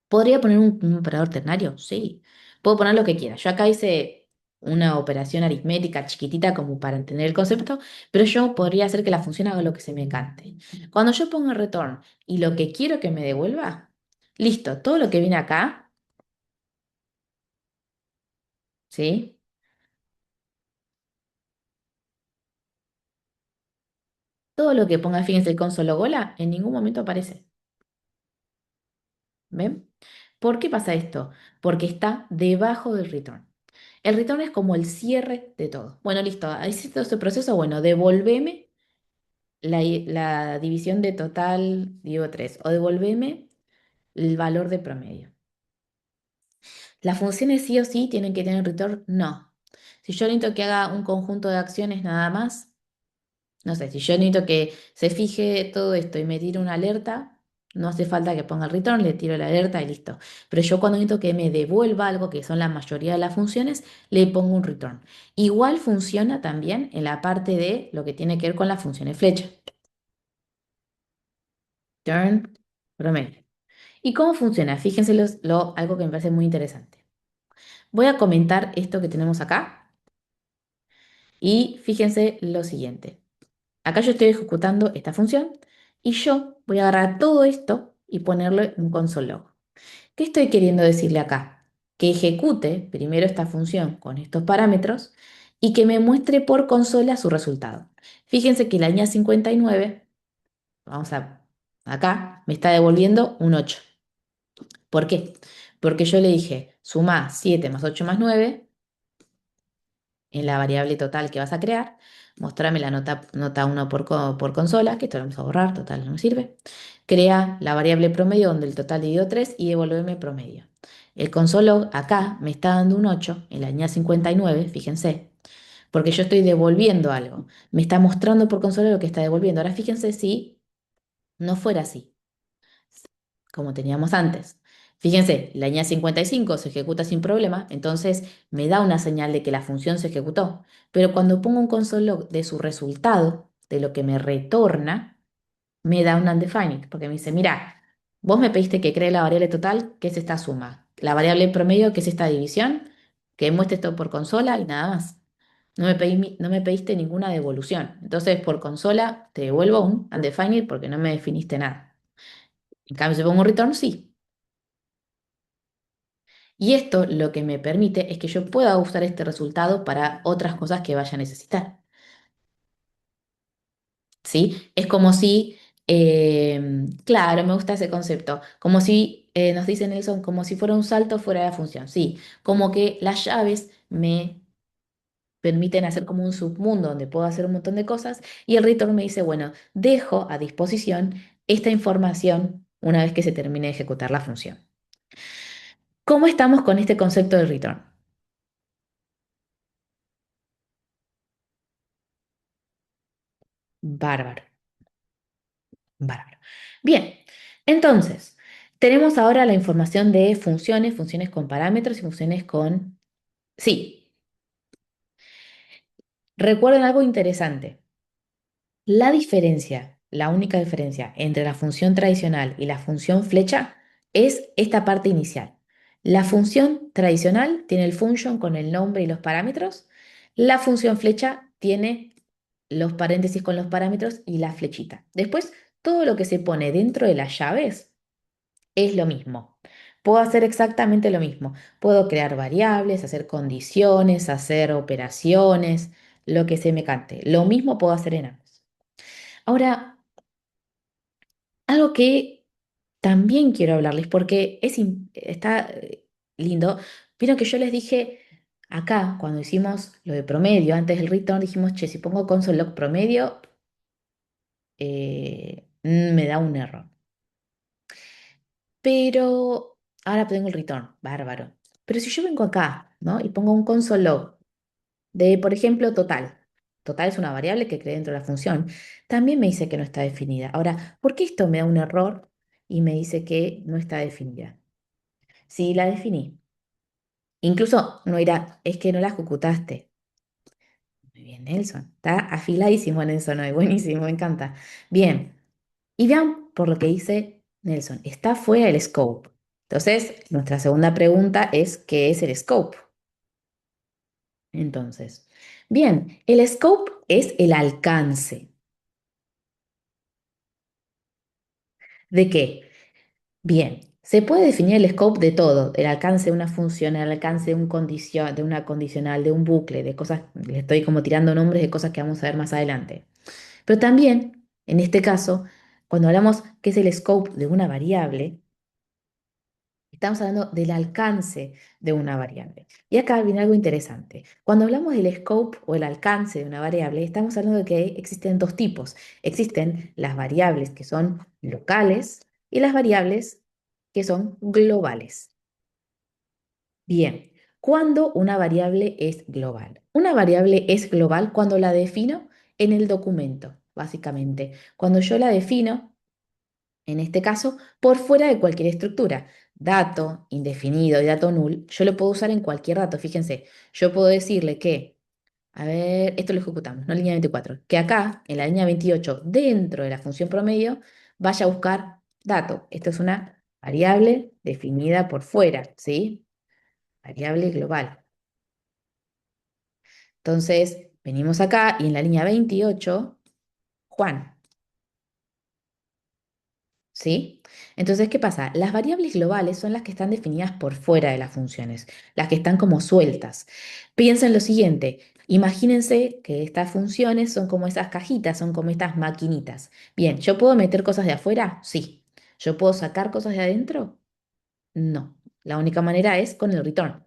¿Podría poner un operador ternario? Sí. Puedo poner lo que quiera. Yo acá hice una operación aritmética chiquitita como para entender el concepto, pero yo podría hacer que la función haga lo que se me cante. Cuando yo pongo el return y lo que quiero que me devuelva, listo, todo lo que viene acá, ¿sí? Todo lo que ponga, fíjense, el console gola, en ningún momento aparece. ¿Ven? ¿Por qué pasa esto? Porque está debajo del return. El return es como el cierre de todo. Bueno, listo, hiciste todo este proceso, bueno, devolveme la división de total, digo 3 o devolveme el valor de promedio. ¿Las funciones sí o sí tienen que tener return? No. Si yo necesito que haga un conjunto de acciones nada más, no sé, si yo necesito que se fije todo esto y me tire una alerta, no hace falta que ponga el return, le tiro la alerta y listo. Pero yo cuando necesito que me devuelva algo, que son la mayoría de las funciones, le pongo un return. Igual funciona también en la parte de lo que tiene que ver con las funciones flecha. Turn, promedio. ¿Y cómo funciona? Fíjense algo que me parece muy interesante. Voy a comentar esto que tenemos acá y fíjense lo siguiente. Acá yo estoy ejecutando esta función y yo voy a agarrar todo esto y ponerle un console log. ¿Qué estoy queriendo decirle acá? Que ejecute primero esta función con estos parámetros y que me muestre por consola su resultado. Fíjense que la línea 59, vamos a acá, me está devolviendo un 8. ¿Por qué? Porque yo le dije, suma 7 más 8 más 9 en la variable total que vas a crear, mostrame la nota 1 por consola, que esto lo vamos a borrar, total, no me sirve. Crea la variable promedio donde el total dividido 3 y devolverme promedio. El console acá me está dando un 8 en la línea 59, fíjense, porque yo estoy devolviendo algo. Me está mostrando por consola lo que está devolviendo. Ahora fíjense si no fuera así, como teníamos antes. Fíjense, la línea 55 se ejecuta sin problema, entonces me da una señal de que la función se ejecutó. Pero cuando pongo un console log de su resultado, de lo que me retorna, me da un undefined, porque me dice, mira, vos me pediste que cree la variable total, que es esta suma, la variable promedio, que es esta división, que muestre esto por consola y nada más. No me pediste ninguna devolución. Entonces, por consola, te devuelvo un undefined porque no me definiste nada. En cambio, si pongo un return, sí. Y esto lo que me permite es que yo pueda usar este resultado para otras cosas que vaya a necesitar. ¿Sí? Es como si, claro, me gusta ese concepto, como si, nos dice Nelson, como si fuera un salto fuera de la función. Sí, como que las llaves me permiten hacer como un submundo donde puedo hacer un montón de cosas y el return me dice, bueno, dejo a disposición esta información una vez que se termine de ejecutar la función. ¿Cómo estamos con este concepto del return? Bárbaro. Bárbaro. Bien, entonces, tenemos ahora la información de funciones, funciones con parámetros y funciones con... Sí, recuerden algo interesante. La diferencia, la única diferencia entre la función tradicional y la función flecha es esta parte inicial. La función tradicional tiene el function con el nombre y los parámetros. La función flecha tiene los paréntesis con los parámetros y la flechita. Después, todo lo que se pone dentro de las llaves es lo mismo. Puedo hacer exactamente lo mismo. Puedo crear variables, hacer condiciones, hacer operaciones, lo que se me cante. Lo mismo puedo hacer en ambos. Ahora, algo que también quiero hablarles porque está lindo. Vieron que yo les dije acá, cuando hicimos lo de promedio, antes del return, dijimos, che, si pongo console log promedio, me da un error. Pero ahora tengo el return, bárbaro. Pero si yo vengo acá, ¿no? Y pongo un console log de, por ejemplo, total. Total es una variable que cree dentro de la función. También me dice que no está definida. Ahora, ¿por qué esto me da un error y me dice que no está definida? Si la definí. Incluso no irá, es que no la ejecutaste. Muy bien, Nelson. Está afiladísimo Nelson hoy. Buenísimo, me encanta. Bien. Y vean por lo que dice Nelson. Está fuera del scope. Entonces, nuestra segunda pregunta es, ¿qué es el scope? Entonces, bien, el scope es el alcance. ¿De qué? Bien, se puede definir el scope de todo, el alcance de una función, el alcance de de una condicional, de un bucle, de cosas, le estoy como tirando nombres de cosas que vamos a ver más adelante. Pero también, en este caso, cuando hablamos qué es el scope de una variable, estamos hablando del alcance de una variable. Y acá viene algo interesante. Cuando hablamos del scope o el alcance de una variable, estamos hablando de que existen dos tipos. Existen las variables que son locales y las variables que son globales. Bien, ¿cuándo una variable es global? Una variable es global cuando la defino en el documento, básicamente. Cuando yo la defino, en este caso, por fuera de cualquier estructura. Dato indefinido y dato null, yo lo puedo usar en cualquier dato. Fíjense, yo puedo decirle que, a ver, esto lo ejecutamos, no línea 24, que acá, en la línea 28, dentro de la función promedio, vaya a buscar dato. Esto es una variable definida por fuera, ¿sí? Variable global. Entonces, venimos acá y en la línea 28, Juan. ¿Sí? Entonces, ¿qué pasa? Las variables globales son las que están definidas por fuera de las funciones, las que están como sueltas. Piensa en lo siguiente, imagínense que estas funciones son como esas cajitas, son como estas maquinitas. Bien, ¿yo puedo meter cosas de afuera? Sí. ¿Yo puedo sacar cosas de adentro? No. La única manera es con el return.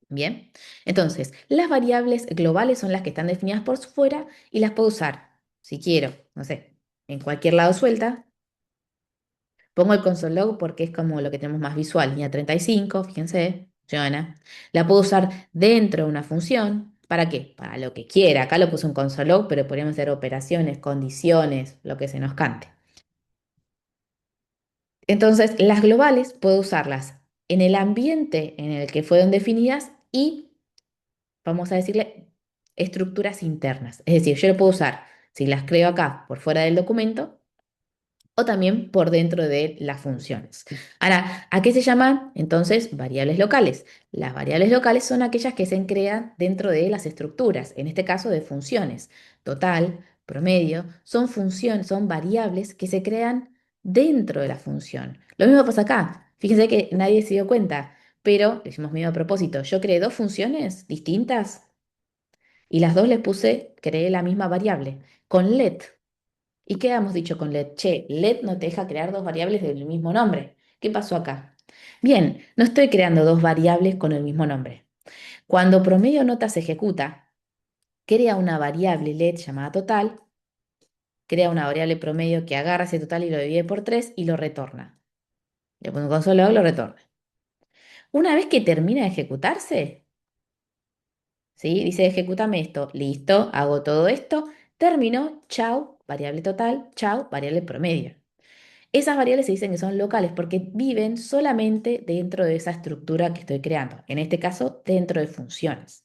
Bien, entonces, las variables globales son las que están definidas por fuera y las puedo usar, si quiero, no sé, en cualquier lado suelta. Pongo el console log porque es como lo que tenemos más visual. Línea 35, fíjense, funciona. La puedo usar dentro de una función. ¿Para qué? Para lo que quiera. Acá lo puse un console log, pero podríamos hacer operaciones, condiciones, lo que se nos cante. Entonces, las globales puedo usarlas en el ambiente en el que fueron definidas y, vamos a decirle, estructuras internas. Es decir, yo lo puedo usar si las creo acá por fuera del documento o también por dentro de las funciones. Ahora, ¿a qué se llaman entonces variables locales? Las variables locales son aquellas que se crean dentro de las estructuras, en este caso de funciones. Total, promedio, son funciones, son variables que se crean dentro de la función. Lo mismo pasa acá. Fíjense que nadie se dio cuenta, pero lo hicimos medio a propósito. Yo creé dos funciones distintas y las dos les puse, creé la misma variable con let. ¿Y qué habíamos dicho con let? Che, let no te deja crear dos variables del mismo nombre. ¿Qué pasó acá? Bien, no estoy creando dos variables con el mismo nombre. Cuando promedio nota se ejecuta, crea una variable let llamada total, crea una variable promedio que agarra ese total y lo divide por 3 y lo retorna. Le pongo un console log, lo retorna. Una vez que termina de ejecutarse, ¿sí? Dice, ejecútame esto. Listo, hago todo esto. Terminó, chau, variable total, chau, variable promedio. Esas variables se dicen que son locales porque viven solamente dentro de esa estructura que estoy creando, en este caso dentro de funciones,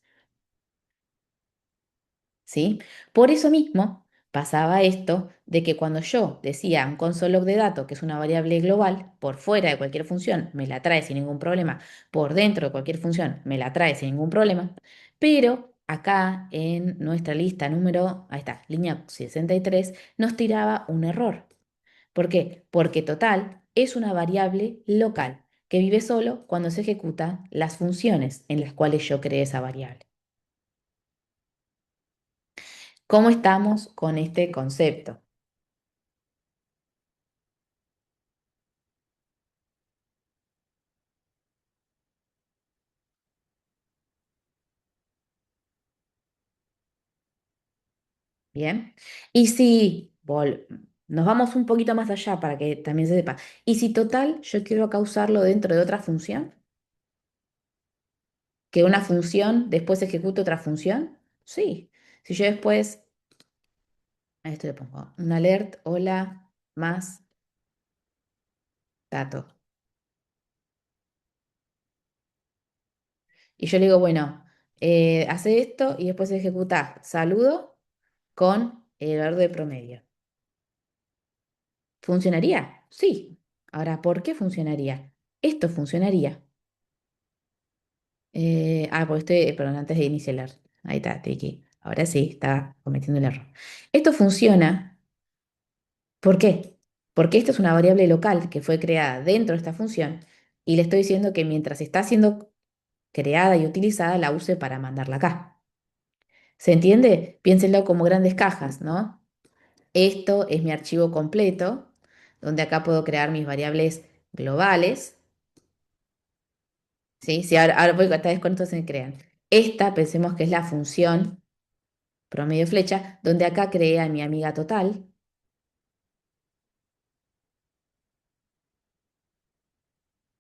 ¿sí? Por eso mismo pasaba esto de que cuando yo decía un console log de datos, que es una variable global, por fuera de cualquier función me la trae sin ningún problema, por dentro de cualquier función me la trae sin ningún problema, pero acá en nuestra lista número, ahí está, línea 63, nos tiraba un error. ¿Por qué? Porque total es una variable local que vive solo cuando se ejecutan las funciones en las cuales yo creé esa variable. ¿Cómo estamos con este concepto? Bien. Y si nos vamos un poquito más allá para que también se sepa, y si total yo quiero causarlo dentro de otra función, que una función después ejecute otra función, sí. Si yo después, a esto le pongo un alert, hola, más dato. Y yo le digo, bueno, hace esto y después ejecuta saludo con el valor de promedio. ¿Funcionaría? Sí. Ahora, ¿por qué funcionaría? Esto funcionaría. Porque estoy, perdón, antes de iniciar. Ahí está, Tiki. Ahora sí, está cometiendo el error. Esto funciona, ¿por qué? Porque esto es una variable local que fue creada dentro de esta función y le estoy diciendo que mientras está siendo creada y utilizada, la use para mandarla acá. ¿Se entiende? Piénsenlo como grandes cajas, ¿no? Esto es mi archivo completo, donde acá puedo crear mis variables globales, ¿sí? Si ahora voy a vez cuántos se crean. Esta, pensemos que es la función promedio flecha, donde acá creé a mi amiga total.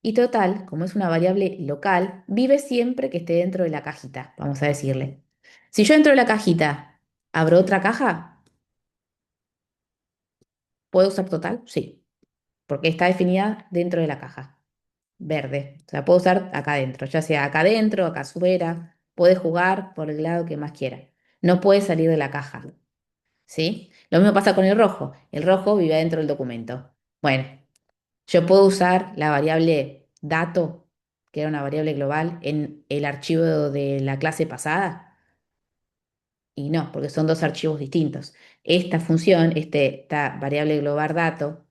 Y total, como es una variable local, vive siempre que esté dentro de la cajita, vamos a decirle. Si yo entro de la cajita, abro otra caja, ¿puedo usar total? Sí, porque está definida dentro de la caja. Verde. O sea, puedo usar acá adentro, ya sea acá adentro, acá afuera, puede jugar por el lado que más quiera. No puede salir de la caja, ¿sí? Lo mismo pasa con el rojo. El rojo vive adentro del documento. Bueno, yo puedo usar la variable dato, que era una variable global, en el archivo de la clase pasada, y no, porque son dos archivos distintos. Esta función, esta variable global dato,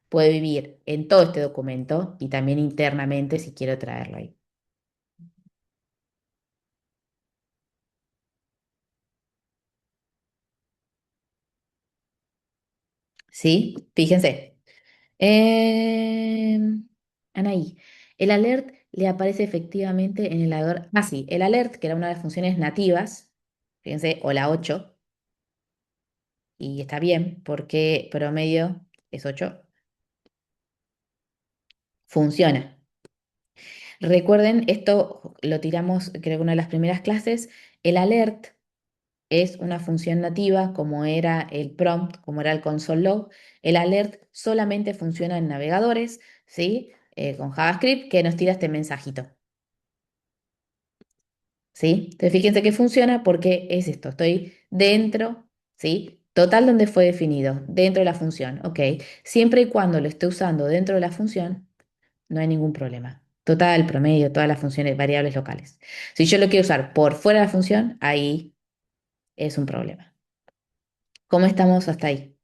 puede vivir en todo este documento y también internamente si quiero traerlo ahí. ¿Sí? Fíjense. Eh, Anaí, el alert le aparece efectivamente en el navegador. Ah, sí, el alert, que era una de las funciones nativas, fíjense, o la 8 y está bien, porque promedio es 8 funciona. Recuerden, esto lo tiramos, creo que una de las primeras clases, el alert es una función nativa, como era el prompt, como era el console log. El alert solamente funciona en navegadores, ¿sí? Con JavaScript, que nos tira este mensajito, ¿sí? Entonces fíjense que funciona porque es esto, estoy dentro, ¿sí? Total donde fue definido, dentro de la función, ¿ok? Siempre y cuando lo esté usando dentro de la función, no hay ningún problema. Total, promedio, todas las funciones, variables locales. Si yo lo quiero usar por fuera de la función, ahí es un problema. ¿Cómo estamos hasta ahí?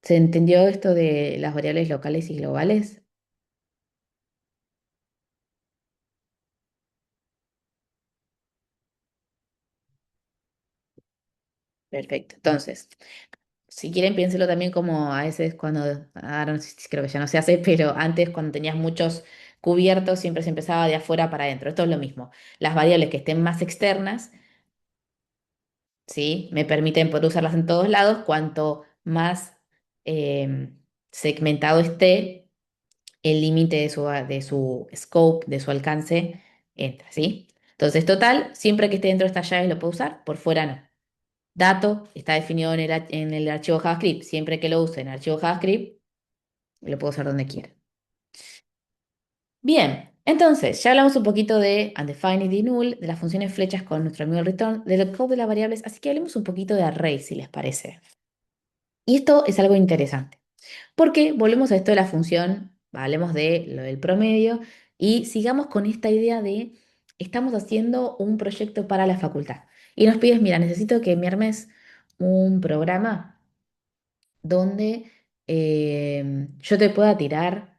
¿Se entendió esto de las variables locales y globales? Perfecto. Entonces, si quieren, piénselo también como a veces cuando, ahora no sé si creo que ya no se hace, pero antes cuando tenías muchos cubiertos siempre se empezaba de afuera para adentro. Esto es lo mismo. Las variables que estén más externas, ¿sí? Me permiten poder usarlas en todos lados. Cuanto más segmentado esté el límite de su scope, de su alcance, entra, ¿sí? Entonces, total, siempre que esté dentro de estas llaves lo puedo usar, por fuera no. Dato está definido en el archivo JavaScript. Siempre que lo use en el archivo JavaScript, lo puedo usar donde quiera. Bien, entonces ya hablamos un poquito de undefined y null, de las funciones flechas con nuestro amigo el return, del code de las variables, así que hablemos un poquito de array, si les parece. Y esto es algo interesante, porque volvemos a esto de la función, hablemos de lo del promedio, y sigamos con esta idea de estamos haciendo un proyecto para la facultad y nos pides, mira, necesito que me armes un programa donde yo te pueda tirar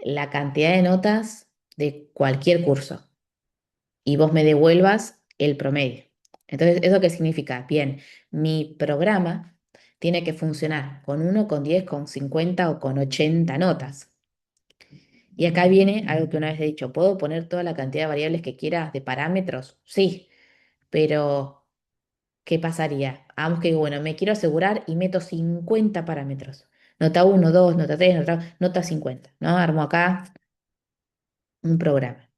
la cantidad de notas de cualquier curso y vos me devuelvas el promedio. Entonces, ¿eso qué significa? Bien, mi programa tiene que funcionar con uno, con 10, con 50 o con 80 notas. Y acá viene algo que una vez he dicho, ¿puedo poner toda la cantidad de variables que quieras de parámetros? Sí, pero ¿qué pasaría? Vamos que digo, bueno, me quiero asegurar y meto 50 parámetros. Nota uno, 2, nota 3, nota 50, ¿no? Armo acá un programa.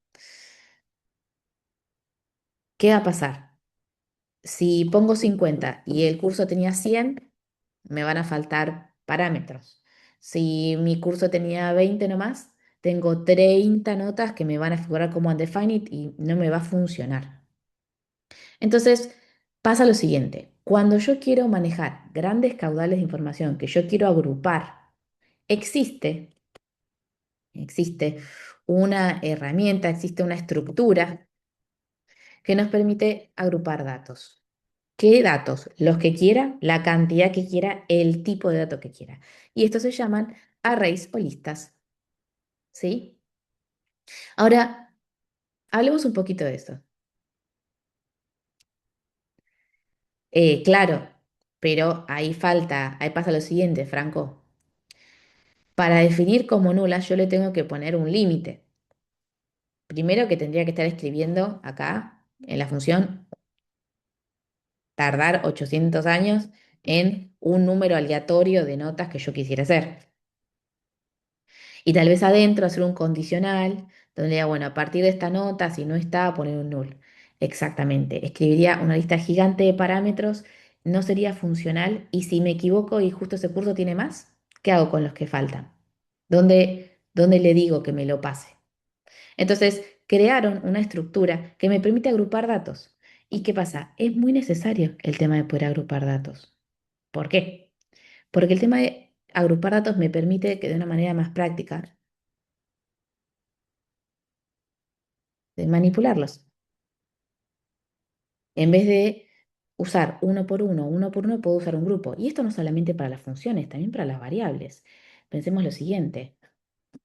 ¿Qué va a pasar? Si pongo 50 y el curso tenía 100, me van a faltar parámetros. Si mi curso tenía 20 nomás, tengo 30 notas que me van a figurar como undefined y no me va a funcionar. Entonces, pasa lo siguiente. Cuando yo quiero manejar grandes caudales de información que yo quiero agrupar, existe, existe una herramienta, existe una estructura que nos permite agrupar datos. ¿Qué datos? Los que quiera, la cantidad que quiera, el tipo de dato que quiera. Y estos se llaman arrays o listas, ¿sí? Ahora, hablemos un poquito de esto. Claro, pero ahí pasa lo siguiente, Franco. Para definir como nulas, yo le tengo que poner un límite. Primero que tendría que estar escribiendo acá, en la función, tardar 800 años en un número aleatorio de notas que yo quisiera hacer. Y tal vez adentro hacer un condicional donde diga, bueno, a partir de esta nota, si no está, poner un null. Exactamente. Escribiría una lista gigante de parámetros, no sería funcional. Y si me equivoco y justo ese curso tiene más, ¿qué hago con los que faltan? ¿Dónde le digo que me lo pase? Entonces, crearon una estructura que me permite agrupar datos. ¿Y qué pasa? Es muy necesario el tema de poder agrupar datos. ¿Por qué? Porque el tema de agrupar datos me permite que de una manera más práctica de manipularlos. En vez de usar uno por uno, puedo usar un grupo. Y esto no solamente para las funciones, también para las variables. Pensemos lo siguiente.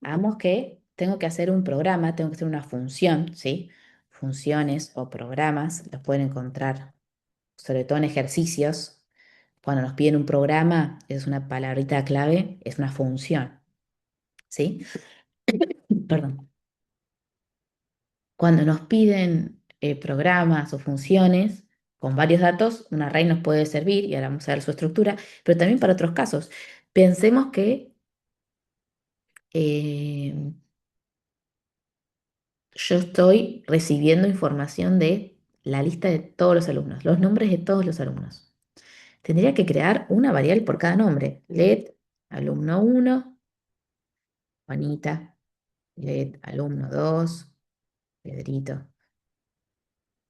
Hagamos que tengo que hacer un programa, tengo que hacer una función, ¿sí? Funciones o programas los pueden encontrar, sobre todo en ejercicios. Cuando nos piden un programa, es una palabrita clave, es una función, ¿sí? Perdón. Cuando nos piden programas o funciones con varios datos, un array nos puede servir, y ahora vamos a ver su estructura, pero también para otros casos. Pensemos que eh, yo estoy recibiendo información de la lista de todos los alumnos, los nombres de todos los alumnos. Tendría que crear una variable por cada nombre. Let alumno uno, Juanita. Let alumno 2, Pedrito.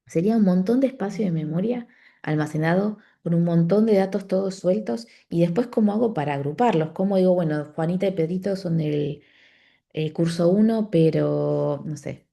Sería un montón de espacio de memoria almacenado con un montón de datos todos sueltos. Y después, ¿cómo hago para agruparlos? ¿Cómo digo, bueno, Juanita y Pedrito son del curso uno, pero no sé,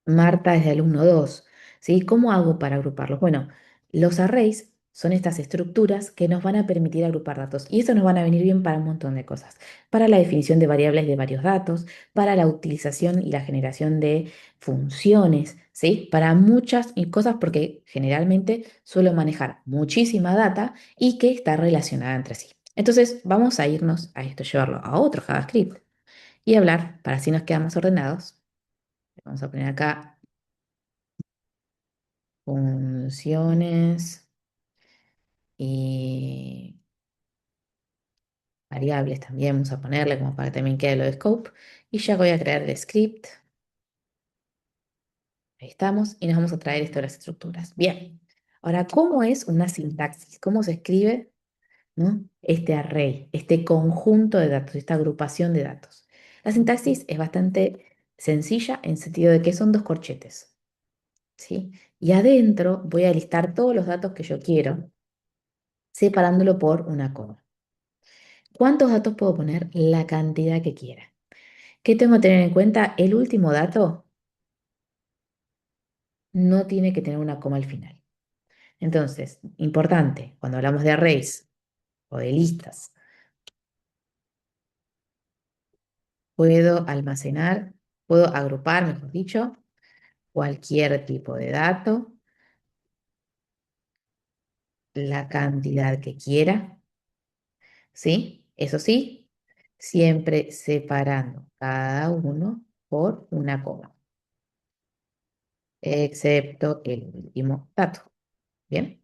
Marta es de alumno 2, ¿sí? ¿Cómo hago para agruparlos? Bueno, los arrays son estas estructuras que nos van a permitir agrupar datos y eso nos van a venir bien para un montón de cosas. Para la definición de variables de varios datos, para la utilización y la generación de funciones, ¿sí? Para muchas cosas porque generalmente suelo manejar muchísima data y que está relacionada entre sí. Entonces, vamos a irnos a esto, llevarlo a otro JavaScript y hablar, para así nos quedamos ordenados. Vamos a poner acá funciones y variables también vamos a ponerle como para que también quede lo de scope. Y ya voy a crear el script. Ahí estamos y nos vamos a traer esto de las estructuras. Bien. Ahora, ¿cómo es una sintaxis? ¿Cómo se escribe, ¿no? Este array, este conjunto de datos, esta agrupación de datos? La sintaxis es bastante sencilla en sentido de que son dos corchetes, ¿sí? Y adentro voy a listar todos los datos que yo quiero, separándolo por una coma. ¿Cuántos datos puedo poner? La cantidad que quiera. ¿Qué tengo que tener en cuenta? El último dato no tiene que tener una coma al final. Entonces, importante, cuando hablamos de arrays o de listas, puedo almacenar, puedo agrupar, mejor dicho, cualquier tipo de dato, la cantidad que quiera, ¿sí? Eso sí, siempre separando cada uno por una coma, excepto el último dato. ¿Bien?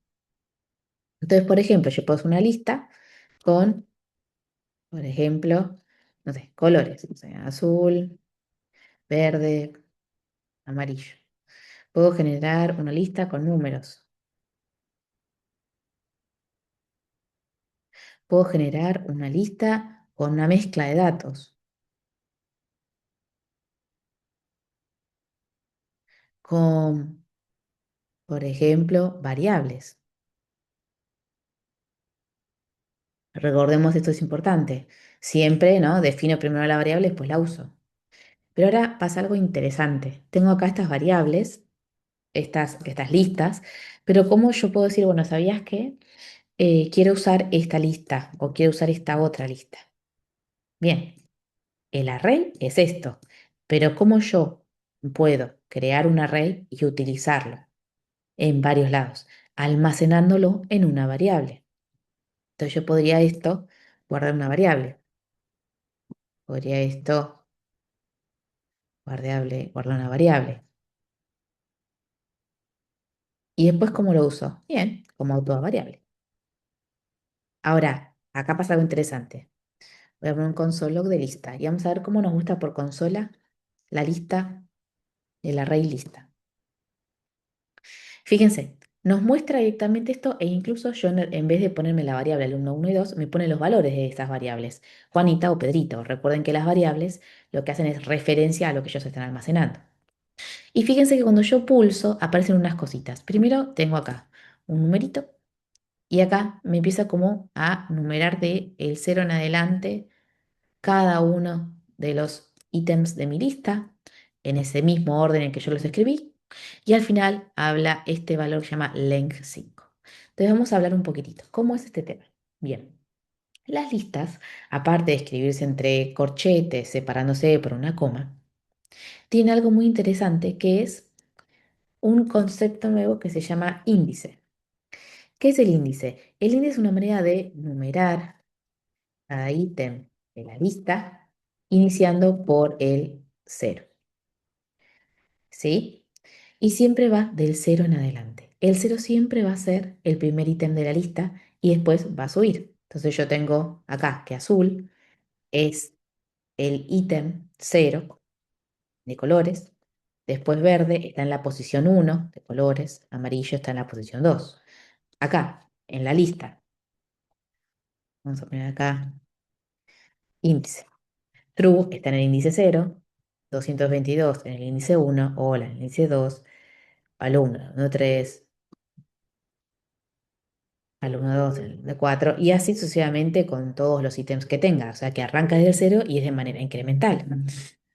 Entonces, por ejemplo, yo puedo hacer una lista con, por ejemplo, no sé, colores, o sea, azul, verde, amarillo. Puedo generar una lista con números. Puedo generar una lista con una mezcla de datos, con, por ejemplo, variables. Recordemos, esto es importante. Siempre, ¿no? Defino primero la variable y después la uso. Pero ahora pasa algo interesante. Tengo acá estas variables, estas listas, pero ¿cómo yo puedo decir, bueno, ¿sabías que quiero usar esta lista o quiero usar esta otra lista? Bien, el array es esto, pero ¿cómo yo puedo crear un array y utilizarlo en varios lados? Almacenándolo en una variable. Entonces yo podría esto guardar una variable. Podría esto guardar una variable. ¿Y después cómo lo uso? Bien, como autovariable. Ahora, acá pasa algo interesante. Voy a poner un console log de lista y vamos a ver cómo nos muestra por consola la lista, el array lista. Fíjense, nos muestra directamente esto e incluso yo en vez de ponerme la variable alumno 1 y 2 me pone los valores de estas variables, Juanita o Pedrito. Recuerden que las variables lo que hacen es referencia a lo que ellos están almacenando. Y fíjense que cuando yo pulso aparecen unas cositas. Primero tengo acá un numerito y acá me empieza como a numerar de el cero en adelante cada uno de los ítems de mi lista en ese mismo orden en que yo los escribí. Y al final habla este valor que se llama length 5. Entonces vamos a hablar un poquitito. ¿Cómo es este tema? Bien, las listas, aparte de escribirse entre corchetes, separándose por una coma, tiene algo muy interesante que es un concepto nuevo que se llama índice. ¿Qué es el índice? El índice es una manera de numerar cada ítem de la lista iniciando por el cero, ¿sí? Y siempre va del cero en adelante. El cero siempre va a ser el primer ítem de la lista y después va a subir. Entonces yo tengo acá que azul es el ítem cero de colores, después verde está en la posición uno de colores, amarillo está en la posición 2. Acá, en la lista, vamos a poner acá índice. True está en el índice cero, 222 en el índice uno, hola en el índice 2, alumno, alumno 3, alumno 2 en el índice 4, y así sucesivamente con todos los ítems que tenga. O sea que arranca desde el cero y es de manera incremental.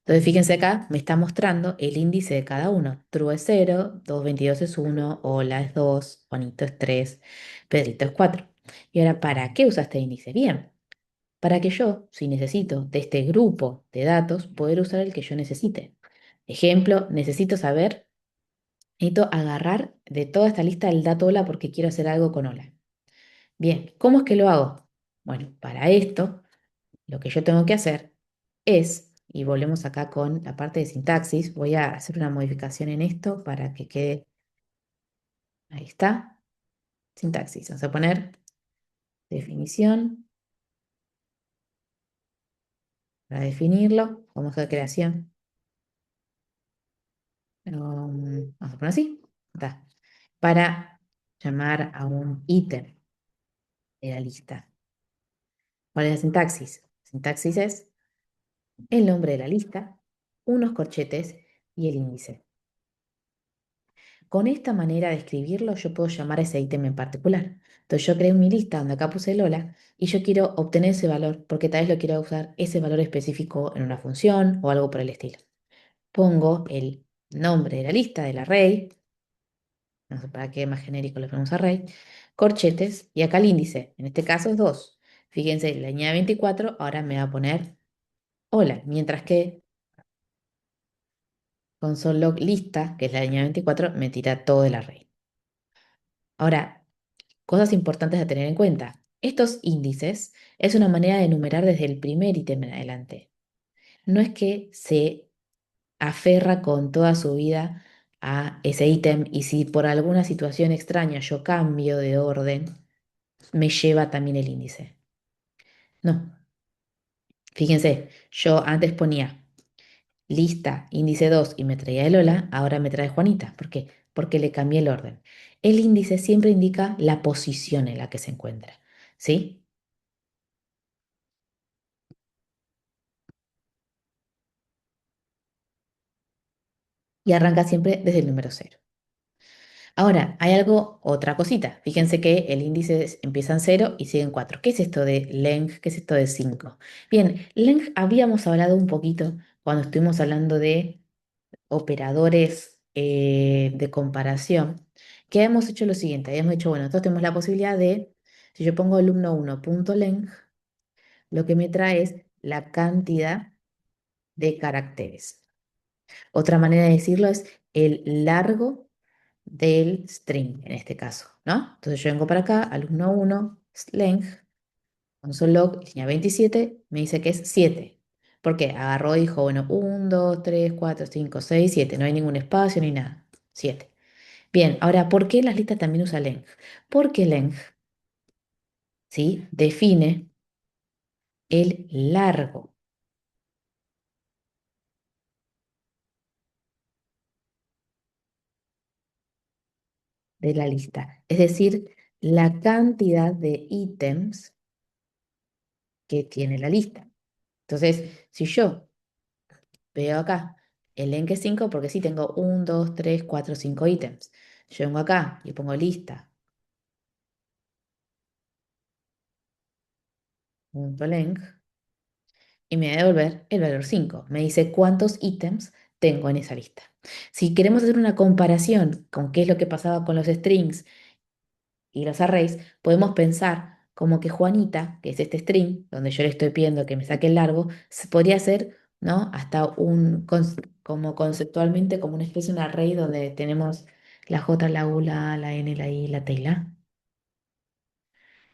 Entonces, fíjense acá, me está mostrando el índice de cada uno. True es cero, 222 es uno, hola es 2, Juanito es 3, Pedrito es 4. Y ahora, ¿para qué usa este índice? Bien, para que yo, si necesito de este grupo de datos, poder usar el que yo necesite. Ejemplo, necesito agarrar de toda esta lista el dato hola porque quiero hacer algo con hola. Bien, ¿cómo es que lo hago? Bueno, para esto, lo que yo tengo que hacer es, y volvemos acá con la parte de sintaxis, voy a hacer una modificación en esto para que quede, ahí está, sintaxis. Vamos a poner definición, para definirlo, vamos a creación. Vamos a poner así, está, para llamar a un ítem de la lista. ¿Cuál es la sintaxis? Sintaxis es el nombre de la lista, unos corchetes y el índice. con esta manera de escribirlo yo puedo llamar a ese ítem en particular. Entonces yo creé mi lista donde acá puse Lola y yo quiero obtener ese valor porque tal vez lo quiero usar ese valor específico en una función o algo por el estilo. Pongo el nombre de la lista del array, no sé para qué más genérico le ponemos array, corchetes y acá el índice, en este caso es 2. Fíjense, la línea 24 ahora me va a poner hola, mientras que console.log lista, que es la línea 24, me tira todo el array. Ahora, cosas importantes a tener en cuenta. Estos índices es una manera de enumerar desde el primer ítem en adelante. No es que se aferra con toda su vida a ese ítem y si por alguna situación extraña yo cambio de orden, me lleva también el índice. No, fíjense, yo antes ponía lista, índice 2 y me traía el Lola, ahora me trae Juanita. ¿Por qué? Porque le cambié el orden. El índice siempre indica la posición en la que se encuentra, ¿sí? Y arranca siempre desde el número 0. Ahora, hay algo, otra cosita. Fíjense que el índice empieza en 0 y sigue en 4. ¿Qué es esto de length? ¿Qué es esto de 5? Bien, length habíamos hablado un poquito cuando estuvimos hablando de operadores de comparación, que hemos hecho lo siguiente. Habíamos dicho, bueno, nosotros tenemos la posibilidad de, si yo pongo alumno1.length, lo que me trae es la cantidad de caracteres. Otra manera de decirlo es el largo del string, en este caso, ¿no? Entonces yo vengo para acá, alumno1, length, console.log, línea 27, me dice que es 7. ¿Por qué? Agarró y dijo, bueno, 1, 2, 3, 4, 5, 6, 7. No hay ningún espacio ni nada. 7. Bien, ahora, ¿por qué las listas también usan length? Porque length, ¿sí? Define el largo de la lista. Es decir, la cantidad de ítems que tiene la lista. Entonces, si yo veo acá el length es 5, porque sí tengo 1, 2, 3, 4, 5 ítems. Yo vengo acá y pongo lista, punto length, y me va a devolver el valor 5. Me dice cuántos ítems tengo en esa lista. Si queremos hacer una comparación con qué es lo que pasaba con los strings y los arrays, podemos pensar como que Juanita, que es este string, donde yo le estoy pidiendo que me saque el largo, podría ser, ¿no? Hasta como conceptualmente, como una especie de un array donde tenemos la J, la U, la A, la N, la I, la T y la A.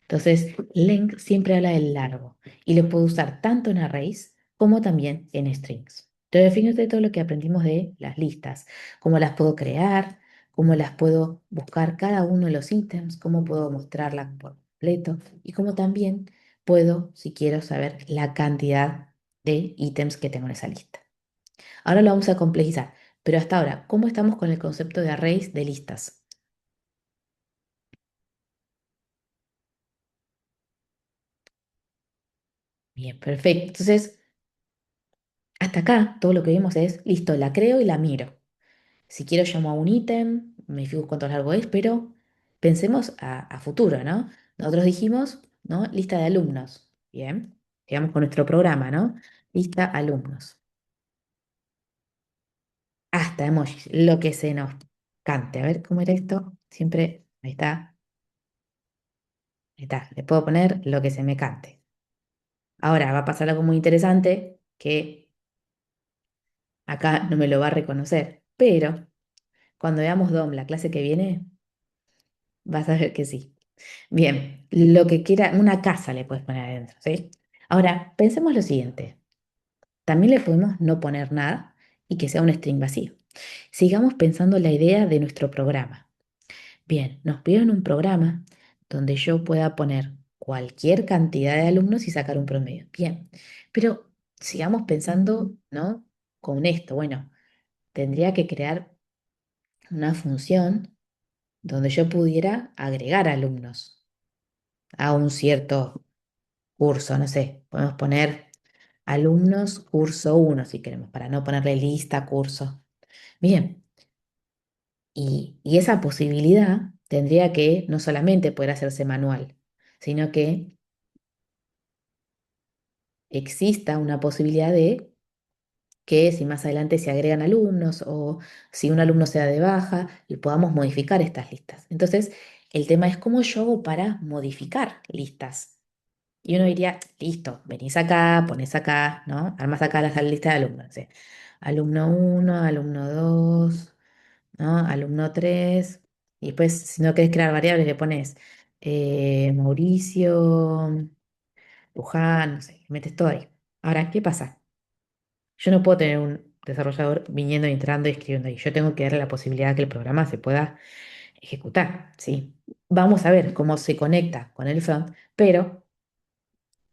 Entonces, length siempre habla del largo y lo puedo usar tanto en arrays como también en strings. Entonces, fíjense todo lo que aprendimos de las listas, cómo las puedo crear, cómo las puedo buscar cada uno de los ítems, cómo puedo mostrarlas por completo y cómo también puedo, si quiero, saber la cantidad de ítems que tengo en esa lista. Ahora lo vamos a complejizar, pero hasta ahora, ¿cómo estamos con el concepto de arrays de listas? Bien, perfecto. Entonces, hasta acá todo lo que vimos es, listo, la creo y la miro. Si quiero llamo a un ítem, me fijo cuánto largo es, pero pensemos a futuro, ¿no? Nosotros dijimos, ¿no? Lista de alumnos. Bien, digamos con nuestro programa, ¿no? Lista alumnos. Hasta emojis, lo que se nos cante. A ver cómo era esto. Siempre, ahí está, ahí está. Le puedo poner lo que se me cante. Ahora va a pasar algo muy interesante que acá no me lo va a reconocer, pero cuando veamos DOM la clase que viene, vas a ver que sí. Bien, lo que quiera, una casa le puedes poner adentro, ¿sí? Ahora, pensemos lo siguiente. También le podemos no poner nada y que sea un string vacío. Sigamos pensando la idea de nuestro programa. Bien, nos piden un programa donde yo pueda poner cualquier cantidad de alumnos y sacar un promedio. Bien, pero sigamos pensando, ¿no? Con esto. Bueno, tendría que crear una función donde yo pudiera agregar alumnos a un cierto curso, no sé, podemos poner alumnos curso 1 si queremos, para no ponerle lista curso. Bien, Y esa posibilidad tendría que no solamente poder hacerse manual, sino que exista una posibilidad de que si más adelante se agregan alumnos o si un alumno se da de baja y podamos modificar estas listas. Entonces, el tema es cómo yo hago para modificar listas. Y uno diría, listo, venís acá, pones acá, ¿no? Armas acá la lista de alumnos. ¿Sí? Alumno uno, alumno 2, ¿no? Alumno 3. Y después, si no querés crear variables, le pones Mauricio, Luján, no sé, le metes todo ahí. Ahora, ¿qué pasa? Yo no puedo tener un desarrollador viniendo, entrando y escribiendo ahí. Yo tengo que darle la posibilidad que el programa se pueda ejecutar, ¿sí? Vamos a ver cómo se conecta con el front, pero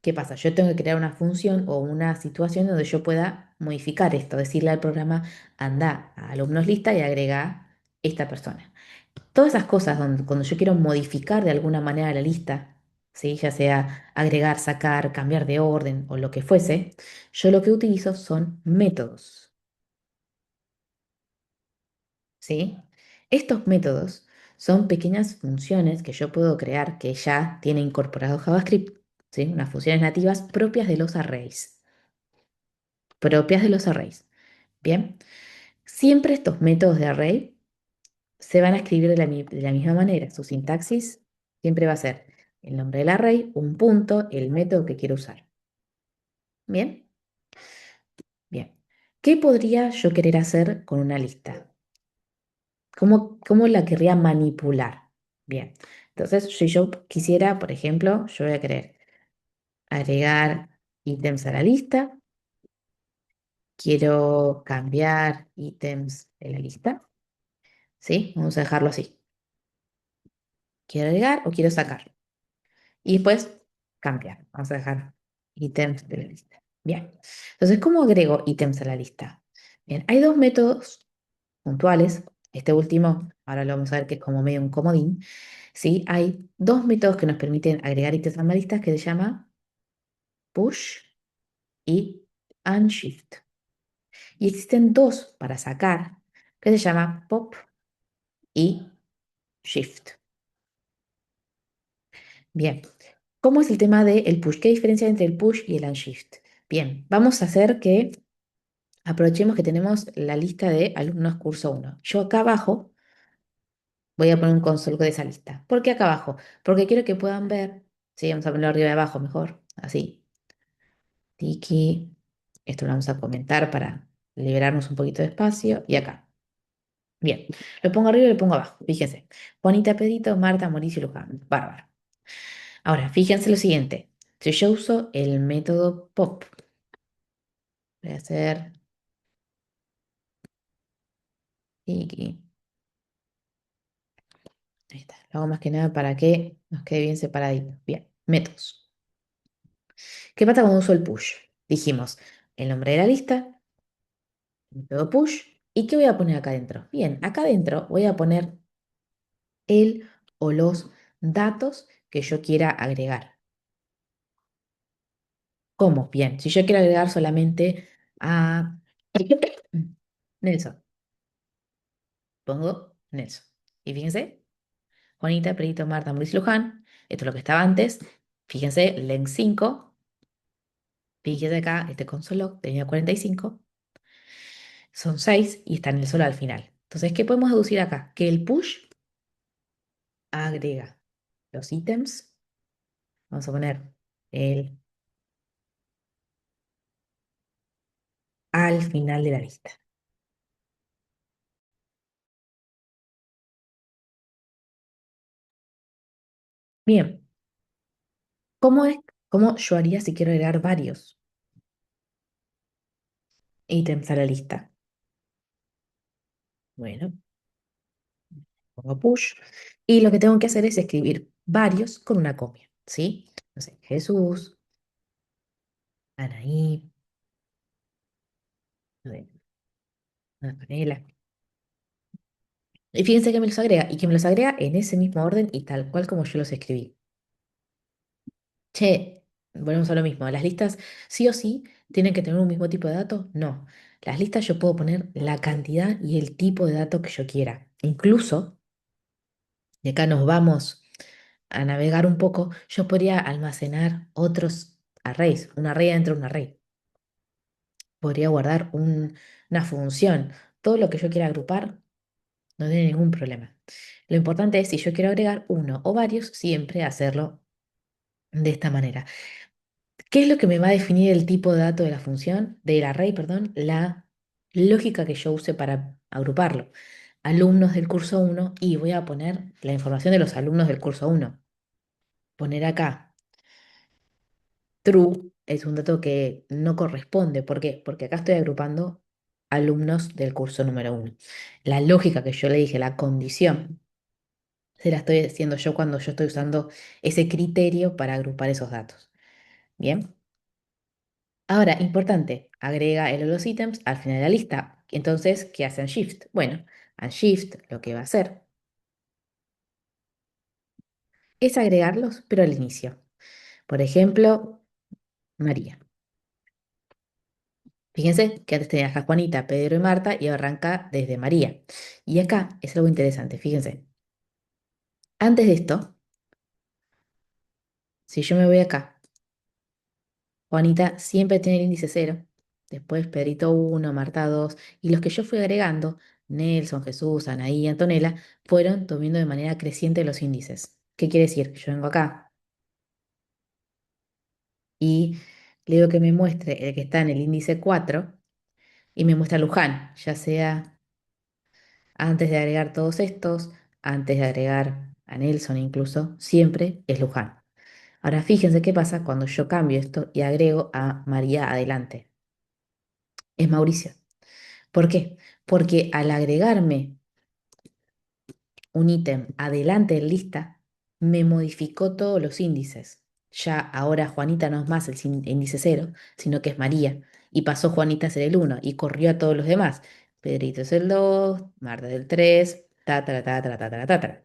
¿qué pasa? Yo tengo que crear una función o una situación donde yo pueda modificar esto, decirle al programa, anda a alumnos lista y agrega esta persona. Todas esas cosas donde, cuando yo quiero modificar de alguna manera la lista, ¿sí? Ya sea agregar, sacar, cambiar de orden o lo que fuese, yo lo que utilizo son métodos. ¿Sí? Estos métodos son pequeñas funciones que yo puedo crear que ya tiene incorporado JavaScript, ¿sí? Unas funciones nativas propias de los arrays. Propias de los arrays. Bien, siempre estos métodos de array se van a escribir de la misma manera. Su sintaxis siempre va a ser el nombre del array, un punto, el método que quiero usar. Bien, bien. ¿Qué podría yo querer hacer con una lista? ¿Cómo la querría manipular? Bien, entonces si yo quisiera, por ejemplo, yo voy a querer agregar ítems a la lista, quiero cambiar ítems de la lista, ¿sí? Vamos a dejarlo así. Quiero agregar o quiero sacar. Y después cambiar. Vamos a dejar ítems de la lista. Bien, entonces, ¿cómo agrego ítems a la lista? Bien, hay dos métodos puntuales. Este último, ahora lo vamos a ver que es como medio un comodín. ¿Sí? Hay dos métodos que nos permiten agregar ítems a una lista que se llama push y unshift. Y existen dos para sacar que se llama pop y shift. Bien, ¿cómo es el tema del push? ¿Qué diferencia entre el push y el unshift? Bien, vamos a hacer que aprovechemos que tenemos la lista de alumnos curso uno. Yo acá abajo voy a poner un console de esa lista. ¿Por qué acá abajo? Porque quiero que puedan ver, sí, vamos a ponerlo arriba y abajo mejor, así. Tiki. Esto lo vamos a comentar para liberarnos un poquito de espacio. Y acá. Bien. Lo pongo arriba y lo pongo abajo. Fíjense. Juanita, Pedrito, Marta, Mauricio y Luján. Bárbaro. Ahora, fíjense lo siguiente. Si yo uso el método pop, voy a hacer tiki. Ahí está. Lo hago más que nada para que nos quede bien separadito. Bien. Métodos. ¿Qué pasa cuando uso el push? Dijimos el nombre de la lista, el método push. ¿Y qué voy a poner acá adentro? Bien, acá adentro voy a poner el o los datos que yo quiera agregar. ¿Cómo? Bien, si yo quiero agregar solamente a Nelson, pongo Nelson. Y fíjense, Juanita, Pedrito, Marta, Mauricio, Luján, esto es lo que estaba antes. Fíjense, len 5, fíjense acá, este console tenía 45, son 6 y está en el solo al final. Entonces, ¿qué podemos deducir acá? Que el push agrega los ítems, vamos a poner el al final de la lista. Bien, ¿cómo es, cómo yo haría si quiero agregar varios ítems a la lista? Bueno, pongo push y lo que tengo que hacer es escribir varios con una copia, ¿sí? No sé, Jesús, Anaí, bueno, Antonella. Y fíjense que me los agrega y que me los agrega en ese mismo orden y tal cual como yo los escribí. Che, volvemos a lo mismo. Las listas sí o sí tienen que tener un mismo tipo de datos. No. Las listas yo puedo poner la cantidad y el tipo de datos que yo quiera. Incluso, y acá nos vamos a navegar un poco, yo podría almacenar otros arrays, un array dentro de un array. Podría guardar una función. Todo lo que yo quiera agrupar no tiene ningún problema. Lo importante es si yo quiero agregar uno o varios, siempre hacerlo de esta manera. ¿Qué es lo que me va a definir el tipo de dato de la función, del array, perdón? La lógica que yo use para agruparlo. Alumnos del curso uno y voy a poner la información de los alumnos del curso uno. Poner acá true es un dato que no corresponde. ¿Por qué? Porque acá estoy agrupando alumnos del curso número uno. La lógica que yo le dije, la condición, se la estoy diciendo yo cuando yo estoy usando ese criterio para agrupar esos datos. Bien. Ahora, importante, agrega el o los ítems al final de la lista. Entonces, ¿qué hace Unshift? Bueno, Unshift lo que va a hacer es agregarlos, pero al inicio. Por ejemplo, María. Fíjense que antes tenía a Juanita, Pedro y Marta y arranca desde María. Y acá es algo interesante, fíjense. Antes de esto, si yo me voy acá, Juanita siempre tiene el índice cero. Después Pedrito uno, Marta 2 y los que yo fui agregando, Nelson, Jesús, Anaí, Antonella, fueron tomando de manera creciente los índices. ¿Qué quiere decir? Yo vengo acá y le digo que me muestre el que está en el índice 4 y me muestra Luján, ya sea antes de agregar todos estos, antes de agregar a Nelson incluso, siempre es Luján. Ahora fíjense qué pasa cuando yo cambio esto y agrego a María adelante. Es Mauricio. ¿Por qué? Porque al agregarme un ítem adelante en lista, me modificó todos los índices. Ya ahora Juanita no es más el índice cero, sino que es María. Y pasó Juanita a ser el uno y corrió a todos los demás. Pedrito es el 2, Marta es el 3, ta, ta, ta, ta, ta, ta, ta, ta.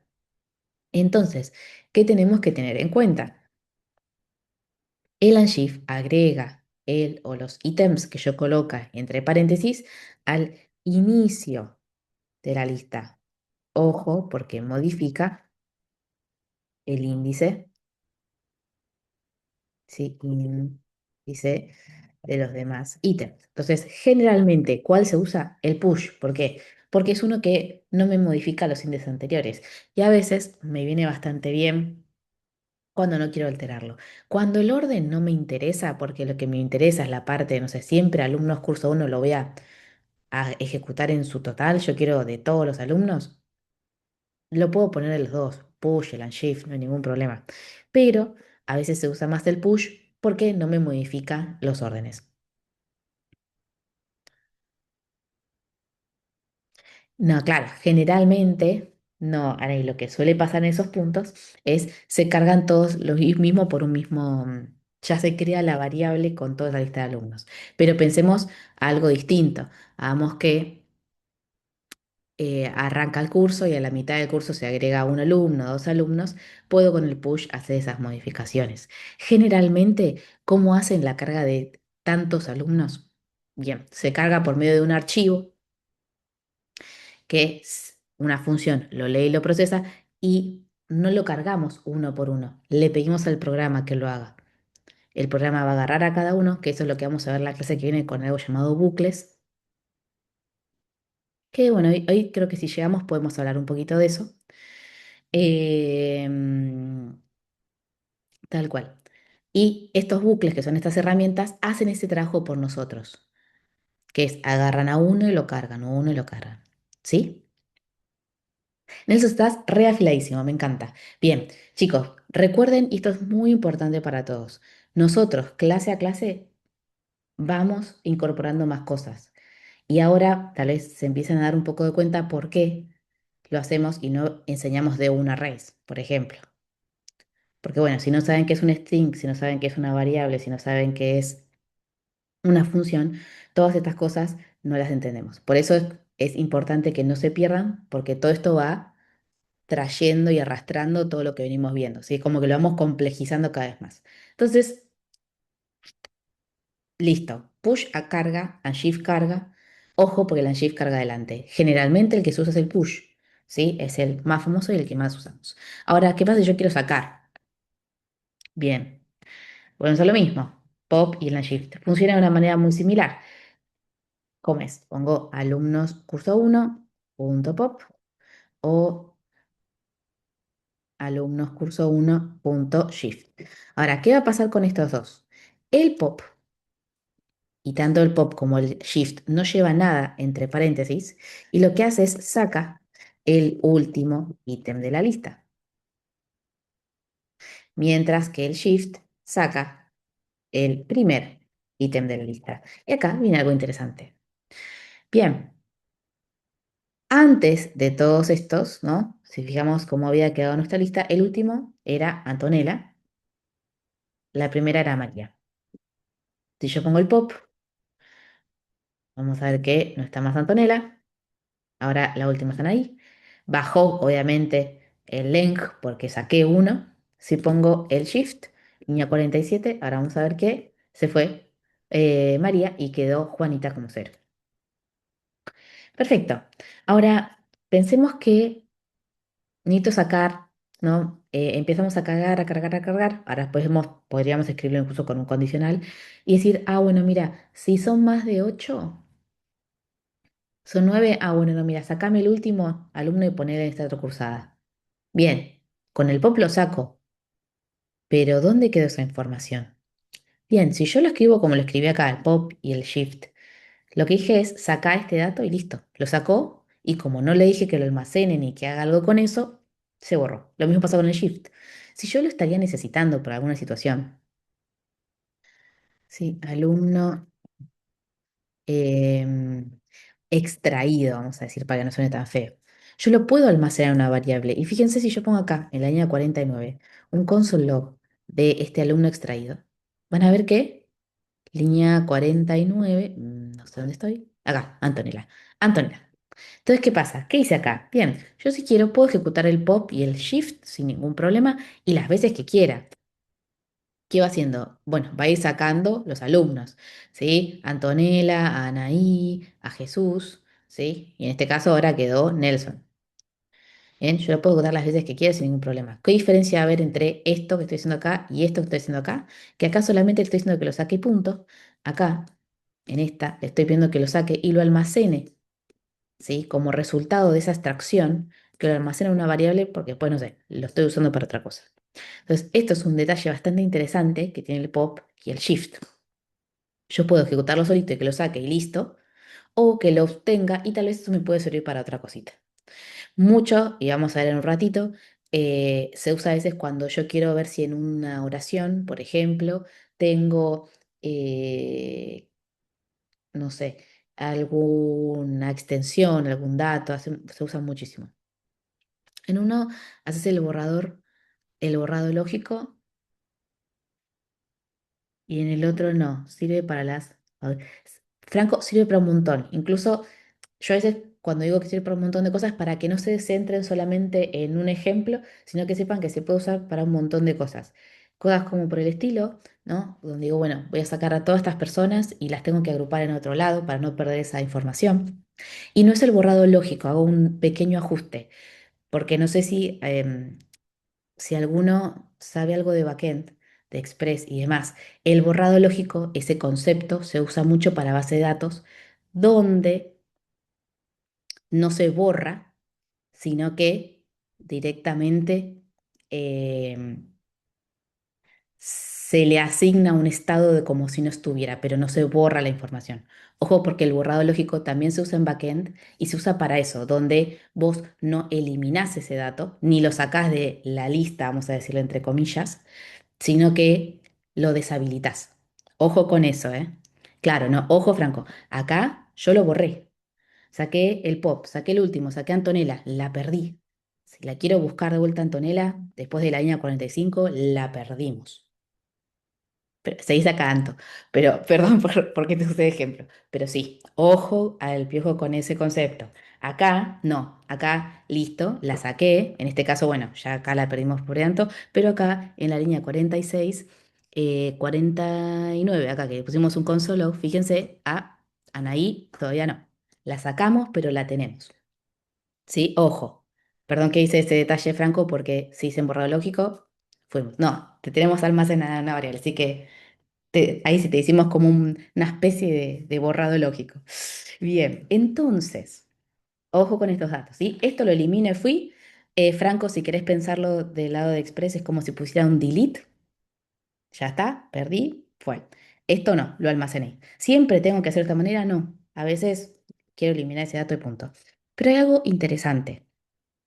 Entonces, ¿qué tenemos que tener en cuenta? El unshift agrega el o los ítems que yo coloca entre paréntesis al inicio de la lista. Ojo, porque modifica el índice, ¿sí? Índice de los demás ítems. Entonces, generalmente, ¿cuál se usa? El push. ¿Por qué? Porque es uno que no me modifica los índices anteriores. Y a veces me viene bastante bien cuando no quiero alterarlo. Cuando el orden no me interesa, porque lo que me interesa es la parte, no sé, siempre alumnos curso uno lo voy a ejecutar en su total, yo quiero de todos los alumnos. Lo puedo poner en los dos, push, el unshift, no hay ningún problema. Pero a veces se usa más el push porque no me modifica los órdenes. No, claro, generalmente, no, ahora, y lo que suele pasar en esos puntos es se cargan todos los mismos por un mismo, ya se crea la variable con toda la lista de alumnos. Pero pensemos algo distinto. Hagamos que arranca el curso y a la mitad del curso se agrega un alumno, dos alumnos, puedo con el push hacer esas modificaciones. Generalmente, ¿cómo hacen la carga de tantos alumnos? Bien, se carga por medio de un archivo que es una función, lo lee y lo procesa y no lo cargamos uno por uno, le pedimos al programa que lo haga. El programa va a agarrar a cada uno, que eso es lo que vamos a ver en la clase que viene con algo llamado bucles, que bueno, hoy creo que si llegamos podemos hablar un poquito de eso. Em, Tal cual. Y estos bucles, que son estas herramientas, hacen ese trabajo por nosotros, que es agarran a uno y lo cargan, a uno y lo cargan. ¿Sí? Nelson, estás reafiladísimo, me encanta. Bien, chicos, recuerden, y esto es muy importante para todos, nosotros, clase a clase, vamos incorporando más cosas. Y ahora tal vez se empiezan a dar un poco de cuenta por qué lo hacemos y no enseñamos de una raíz, por ejemplo. Porque bueno, si no saben qué es un string, si no saben qué es una variable, si no saben qué es una función, todas estas cosas no las entendemos. Por eso es importante que no se pierdan, porque todo esto va trayendo y arrastrando todo lo que venimos viendo, ¿sí? Como que lo vamos complejizando cada vez más. Entonces, listo, push a carga, unshift carga, ojo porque el unshift carga adelante. Generalmente el que se usa es el push. ¿sí? Es el más famoso y el que más usamos. Ahora, ¿qué pasa si yo quiero sacar? Bien, bueno, es lo mismo, pop y el shift. Funciona de una manera muy similar. ¿Cómo es? Pongo alumnos curso uno punto pop o alumnos curso uno punto shift. Ahora, ¿qué va a pasar con estos dos? El pop, y tanto el pop como el shift no lleva nada entre paréntesis, y lo que hace es saca el último ítem de la lista, mientras que el shift saca el primer ítem de la lista. Y acá viene algo interesante. Bien, antes de todos estos, ¿no? Si fijamos cómo había quedado nuestra lista, el último era Antonella, la primera era María. Si yo pongo el pop, vamos a ver que no está más Antonella. Ahora la última están ahí. Bajó, obviamente, el length porque saqué uno. Si pongo el shift, línea 47, ahora vamos a ver que se fue María y quedó Juanita como cero. Perfecto. Ahora pensemos que necesito sacar, ¿no? Empezamos a cargar, a cargar, a cargar. Ahora podríamos escribirlo incluso con un condicional y decir, ah, bueno, mira, si son más de 8. Son 9. Ah, bueno, no, mira, sacame el último alumno y poner en esta otra cursada. Bien, con el pop lo saco, pero ¿dónde quedó esa información? Bien, si yo lo escribo como lo escribí acá, el pop y el shift, lo que dije es sacar este dato y listo. Lo sacó y como no le dije que lo almacene ni que haga algo con eso, se borró. Lo mismo pasa con el shift. Si yo lo estaría necesitando por alguna situación, sí, alumno em, extraído, vamos a decir, para que no suene tan feo. Yo lo puedo almacenar en una variable. Y fíjense si yo pongo acá, en la línea 49 un console log de este alumno extraído. Van a ver que línea 49, no sé dónde estoy. Acá, Antonella. Antonella. Entonces, ¿qué pasa? ¿Qué hice acá? Bien, yo si quiero puedo ejecutar el pop y el shift sin ningún problema y las veces que quiera. ¿Qué va haciendo? Bueno, va a ir sacando los alumnos, ¿sí? Antonella, a Anaí, a Jesús, ¿sí? Y en este caso ahora quedó Nelson. Bien, yo lo puedo ejecutar las veces que quiera sin ningún problema. ¿Qué diferencia va a haber entre esto que estoy haciendo acá y esto que estoy haciendo acá? Que acá solamente le estoy diciendo que lo saque y punto. Acá, en esta, le estoy pidiendo que lo saque y lo almacene, ¿sí? Como resultado de esa extracción, que lo almacena en una variable porque después, no sé, lo estoy usando para otra cosa. Entonces, esto es un detalle bastante interesante que tiene el pop y el shift. Yo puedo ejecutarlo solito y que lo saque y listo, o que lo obtenga y tal vez eso me puede servir para otra cosita. Mucho, y vamos a ver en un ratito, se usa a veces cuando yo quiero ver si en una oración, por ejemplo, tengo, eh, no sé, alguna extensión, algún dato, se usa muchísimo. En uno haces el borrador, el borrado lógico, y en el otro no. Sirve para las... a ver, Franco, sirve para un montón. Incluso yo a veces cuando digo que sirve para un montón de cosas, para que no se centren solamente en un ejemplo, sino que sepan que se puede usar para un montón de cosas. Cosas como por el estilo, ¿no? Donde digo, bueno, voy a sacar a todas estas personas y las tengo que agrupar en otro lado para no perder esa información. Y no es el borrado lógico, hago un pequeño ajuste, porque no sé si alguno sabe algo de backend, de Express y demás, el borrado lógico, ese concepto se usa mucho para base de datos, donde no se borra, sino que directamente se le asigna un estado de como si no estuviera, pero no se borra la información. Ojo, porque el borrado lógico también se usa en backend y se usa para eso, donde vos no eliminás ese dato, ni lo sacás de la lista, vamos a decirlo entre comillas, sino que lo deshabilitas. Ojo con eso, ¿eh? Claro, no, ojo Franco, acá yo lo borré, saqué el pop, saqué el último, saqué a Antonella, la perdí. Si la quiero buscar de vuelta a Antonella, después de la línea 45, la perdimos. Se dice canto, pero perdón porque te usé de ejemplo. Pero sí, ojo al piojo con ese concepto. Acá, no, acá, listo, la saqué. En este caso, bueno, ya acá la perdimos por tanto, pero acá en la línea 46, 49, acá que pusimos un consolo, fíjense, a Anaí todavía no. La sacamos, pero la tenemos. ¿Sí? Ojo. Perdón que hice ese detalle, Franco, porque si hice en borrado lógico, fuimos. No, te tenemos almacenada una variable, así que ahí sí te hicimos como una especie de borrado lógico. Bien, entonces, ojo con estos datos, ¿sí? Esto lo elimino y fui. Franco, si querés pensarlo del lado de Express, es como si pusiera un delete. Ya está, perdí, fue. Esto no, lo almacené. ¿Siempre tengo que hacer de esta manera? No. A veces quiero eliminar ese dato y punto. Pero hay algo interesante.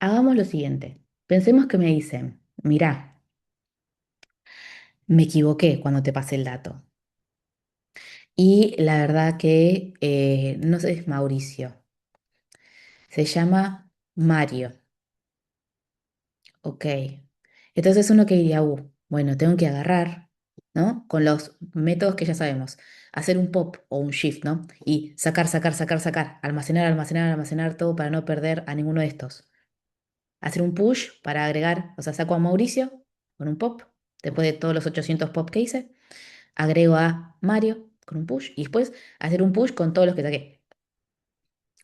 Hagamos lo siguiente. Pensemos que me dicen, mirá, me equivoqué cuando te pasé el dato. Y la verdad que no sé, es Mauricio. Se llama Mario. Ok. Entonces uno que diría, bueno, tengo que agarrar, ¿no? Con los métodos que ya sabemos. Hacer un pop o un shift, ¿no? Y sacar, sacar, sacar, sacar. Almacenar, almacenar, almacenar todo para no perder a ninguno de estos. Hacer un push para agregar, o sea, saco a Mauricio con un pop, después de todos los 800 pop que hice. Agrego a Mario con un push y después hacer un push con todos los que saqué.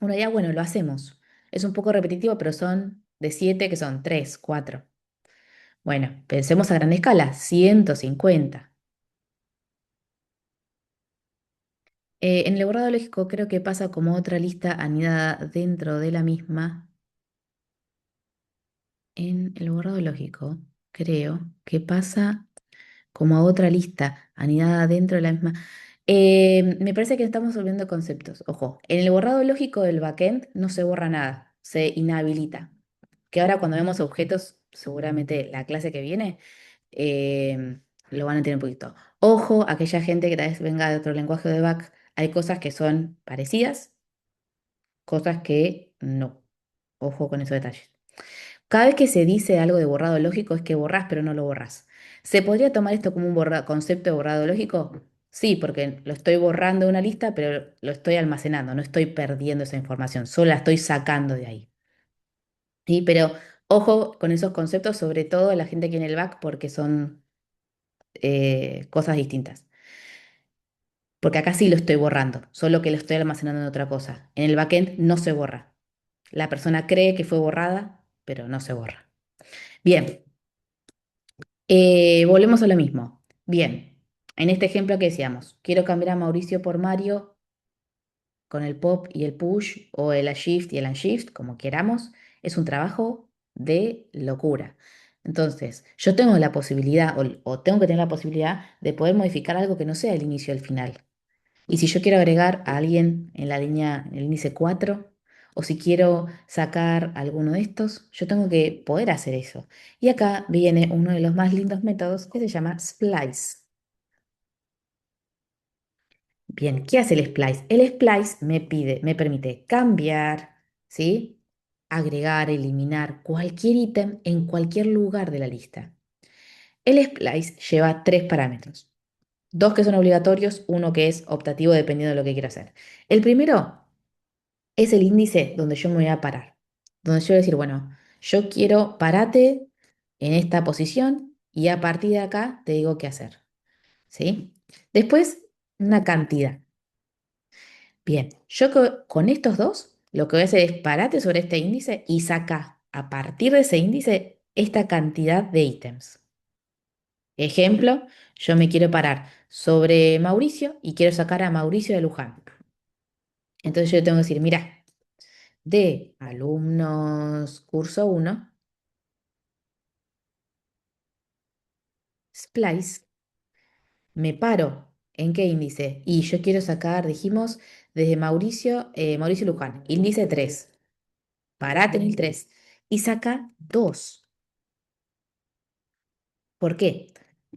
Uno ya, bueno, lo hacemos. Es un poco repetitivo, pero son de 7 que son 3 4. Bueno, pensemos a gran escala, 150. En el borrado lógico creo que pasa como otra lista anidada dentro de la misma. En el borrado lógico creo que pasa como a otra lista anidada dentro de la misma. Me parece que estamos volviendo conceptos. Ojo, en el borrado lógico del backend no se borra nada, se inhabilita. Que ahora cuando vemos objetos, seguramente la clase que viene, lo van a tener un poquito. Ojo, aquella gente que tal vez venga de otro lenguaje de back, hay cosas que son parecidas, cosas que no. Ojo con esos detalles. Cada vez que se dice algo de borrado lógico es que borrás pero no lo borrás. ¿Se podría tomar esto como un concepto de borrado lógico? Sí, porque lo estoy borrando de una lista, pero lo estoy almacenando, no estoy perdiendo esa información, solo la estoy sacando de ahí. ¿Sí? Pero ojo con esos conceptos, sobre todo la gente aquí en el back, porque son cosas distintas. Porque acá sí lo estoy borrando, solo que lo estoy almacenando en otra cosa. En el backend no se borra. La persona cree que fue borrada, pero no se borra. Bien. Volvemos a lo mismo. Bien, en este ejemplo que decíamos, quiero cambiar a Mauricio por Mario con el pop y el push o el shift y el unshift, como queramos, es un trabajo de locura. Entonces, yo tengo la posibilidad o tengo que tener la posibilidad de poder modificar algo que no sea el inicio y el final. Y si yo quiero agregar a alguien en la línea, en el índice 4 o si quiero sacar alguno de estos, yo tengo que poder hacer eso. Y acá viene uno de los más lindos métodos que se llama splice. Bien, ¿qué hace el splice? El splice me permite cambiar, ¿sí? Agregar, eliminar cualquier ítem en cualquier lugar de la lista. El splice lleva tres parámetros. Dos que son obligatorios, uno que es optativo dependiendo de lo que quiero hacer. El primero es el índice donde yo me voy a parar. Donde yo voy a decir, bueno, yo quiero parate en esta posición y a partir de acá te digo qué hacer. ¿Sí? Después, una cantidad. Bien, yo con estos dos lo que voy a hacer es parate sobre este índice y saca a partir de ese índice esta cantidad de ítems. Ejemplo, yo me quiero parar sobre Mauricio y quiero sacar a Mauricio de Luján. Entonces yo tengo que decir, mira, de alumnos curso uno Splice, me paro. ¿En qué índice? Y yo quiero sacar, dijimos, desde Mauricio, Mauricio Luján, índice 3. Parate en el 3 y saca 2. ¿Por qué?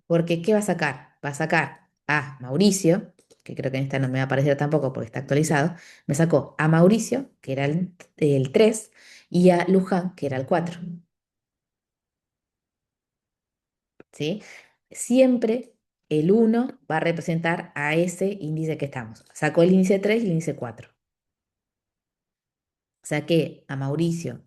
Porque ¿qué va a sacar? Va a sacar a Mauricio, que creo que en esta no me va a aparecer tampoco porque está actualizado. Me sacó a Mauricio, que era el 3, y a Luján, que era el 4. ¿Sí? Siempre el uno va a representar a ese índice que estamos. Sacó el índice 3 y el índice 4. Saqué a Mauricio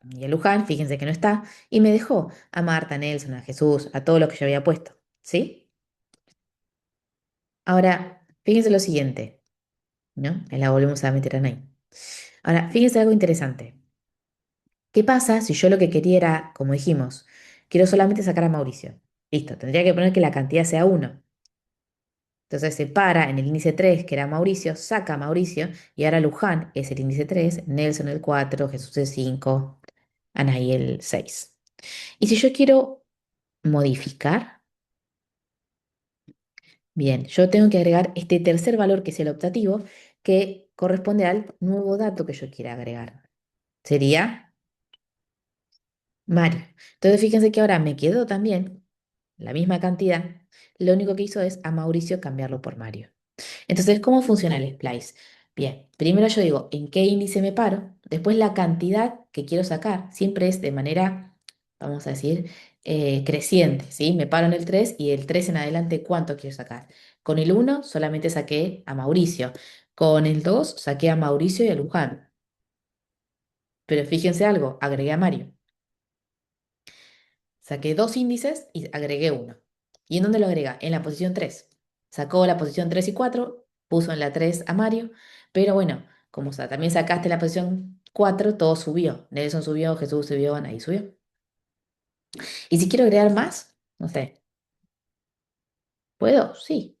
y a Luján, fíjense que no está, y me dejó a Marta, a Nelson, a Jesús, a todos los que yo había puesto. ¿Sí? Ahora, fíjense lo siguiente, ¿no? Ahí la volvemos a meter a Nay. Ahora, fíjense algo interesante. ¿Qué pasa si yo lo que quería era, como dijimos, quiero solamente sacar a Mauricio? Listo, tendría que poner que la cantidad sea uno. Entonces se para en el índice 3 que era Mauricio, saca a Mauricio, y ahora Luján es el índice 3, Nelson el 4, Jesús el 5, Anaí el 6. Y si yo quiero modificar, bien, yo tengo que agregar este tercer valor que es el optativo, que corresponde al nuevo dato que yo quiera agregar. Sería Mario. Entonces fíjense que ahora me quedó también la misma cantidad. Lo único que hizo es a Mauricio cambiarlo por Mario. Entonces, ¿cómo funciona el splice? Bien, primero yo digo en qué índice me paro, después la cantidad que quiero sacar, siempre es de manera, vamos a decir, creciente, ¿sí? Me paro en el 3 y el 3 en adelante, ¿cuánto quiero sacar? Con el uno solamente saqué a Mauricio, con el 2 saqué a Mauricio y a Luján, pero fíjense algo, agregué a Mario. Saqué dos índices y agregué uno. ¿Y en dónde lo agrega? En la posición 3. Sacó la posición 3 y 4, puso en la 3 a Mario, pero bueno, como también sacaste la posición 4, todo subió. Nelson subió, Jesús subió, Anaí subió. Y si quiero agregar más, no sé, ¿puedo? Sí.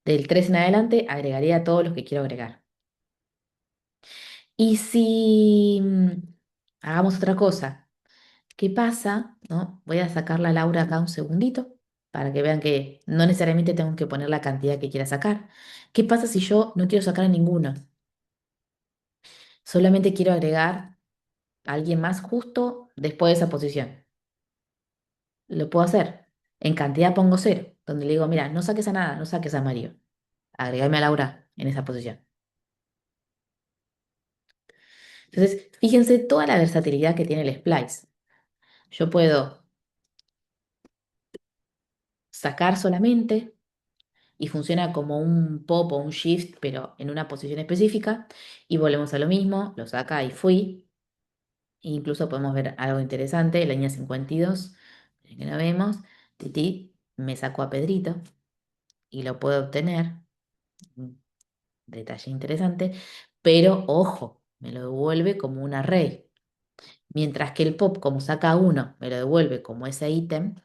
Del 3 en adelante agregaría a todos los que quiero agregar. Y si hagamos otra cosa. ¿Qué pasa? ¿No? Voy a sacar la Laura acá un segundito para que vean que no necesariamente tengo que poner la cantidad que quiera sacar. ¿Qué pasa si yo no quiero sacar a ninguno? Solamente quiero agregar a alguien más justo después de esa posición. Lo puedo hacer. En cantidad pongo cero, donde le digo, mira, no saques a nada, no saques a Mario. Agregame a Laura en esa posición. Entonces, fíjense toda la versatilidad que tiene el splice. Yo puedo sacar solamente y funciona como un pop o un shift, pero en una posición específica. Y volvemos a lo mismo, lo saca y fui. E incluso podemos ver algo interesante, la línea 52, que no vemos. Titi me sacó a Pedrito y lo puedo obtener. Un detalle interesante, pero ojo, me lo devuelve como un array. Mientras que el pop, como saca uno, me lo devuelve como ese ítem.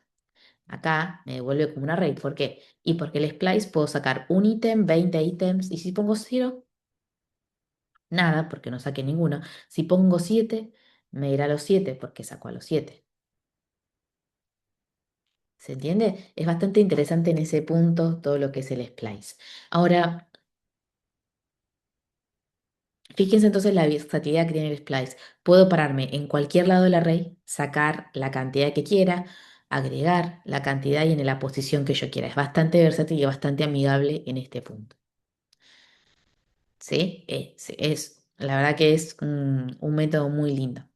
Acá me devuelve como un array. ¿Por qué? Y porque el splice puedo sacar un ítem, 20 ítems, y si pongo cero, nada, porque no saqué ninguno. Si pongo 7, me dirá los 7, porque sacó a los 7. ¿Se entiende? Es bastante interesante en ese punto todo lo que es el splice. Ahora, fíjense entonces la versatilidad que tiene el splice. Puedo pararme en cualquier lado del array, sacar la cantidad que quiera, agregar la cantidad y en la posición que yo quiera. Es bastante versátil y bastante amigable en este punto. ¿Sí? La verdad que es un método muy lindo.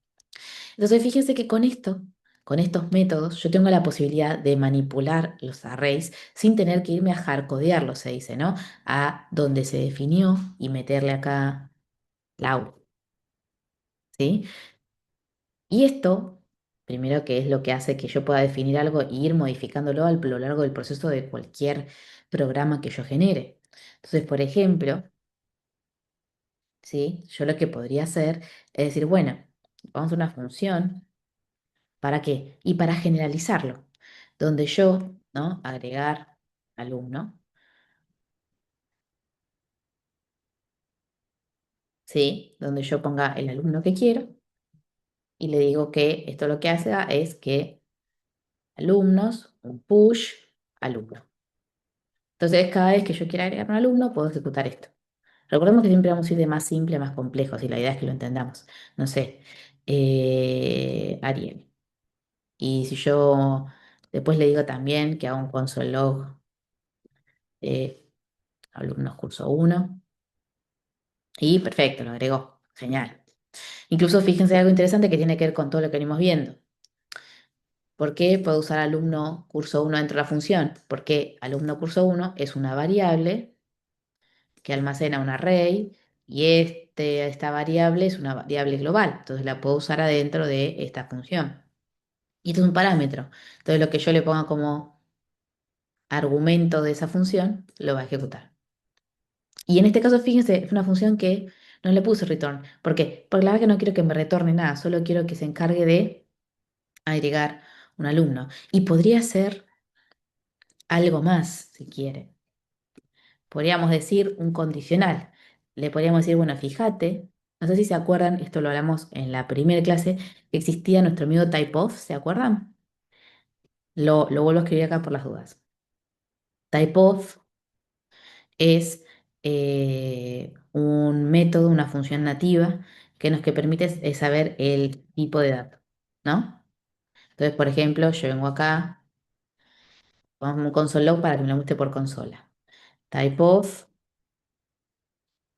Entonces, fíjense que con esto, con estos métodos, yo tengo la posibilidad de manipular los arrays sin tener que irme a hardcodearlos, se dice, ¿no? A donde se definió y meterle acá la U, ¿sí? Y esto, primero que es lo que hace que yo pueda definir algo e ir modificándolo a lo largo del proceso de cualquier programa que yo genere. Entonces, por ejemplo, ¿sí? Yo lo que podría hacer es decir, bueno, vamos a una función. ¿Para qué? Y para generalizarlo, donde yo, ¿no? Agregar alumno, ¿sí? Donde yo ponga el alumno que quiero y le digo que esto lo que hace es que alumnos, un push, alumno. Entonces, cada vez que yo quiera agregar un alumno, puedo ejecutar esto. Recordemos que siempre vamos a ir de más simple a más complejo, y la idea es que lo entendamos. No sé, Ariel. Y si yo después le digo también que haga un console log alumnos curso uno. Y perfecto, lo agregó. Genial. Incluso fíjense algo interesante que tiene que ver con todo lo que venimos viendo. ¿Por qué puedo usar alumno curso uno dentro de la función? Porque alumno curso uno es una variable que almacena un array y esta variable es una variable global. Entonces la puedo usar adentro de esta función. Y esto es un parámetro. Entonces lo que yo le ponga como argumento de esa función lo va a ejecutar. Y en este caso, fíjense, es una función que No le puse return. ¿Por qué? Porque la verdad que no quiero que me retorne nada, solo quiero que se encargue de agregar un alumno. Y podría ser algo más, si quiere. Podríamos decir un condicional. Le podríamos decir, bueno, fíjate, no sé si se acuerdan, esto lo hablamos en la primera clase, que existía nuestro amigo typeof, ¿se acuerdan? Lo vuelvo a escribir acá por las dudas. Typeof es un método, una función nativa que permite saber el tipo de dato, ¿no? Entonces, por ejemplo, yo vengo acá, vamos a un console log para que me lo muestre por consola. Typeof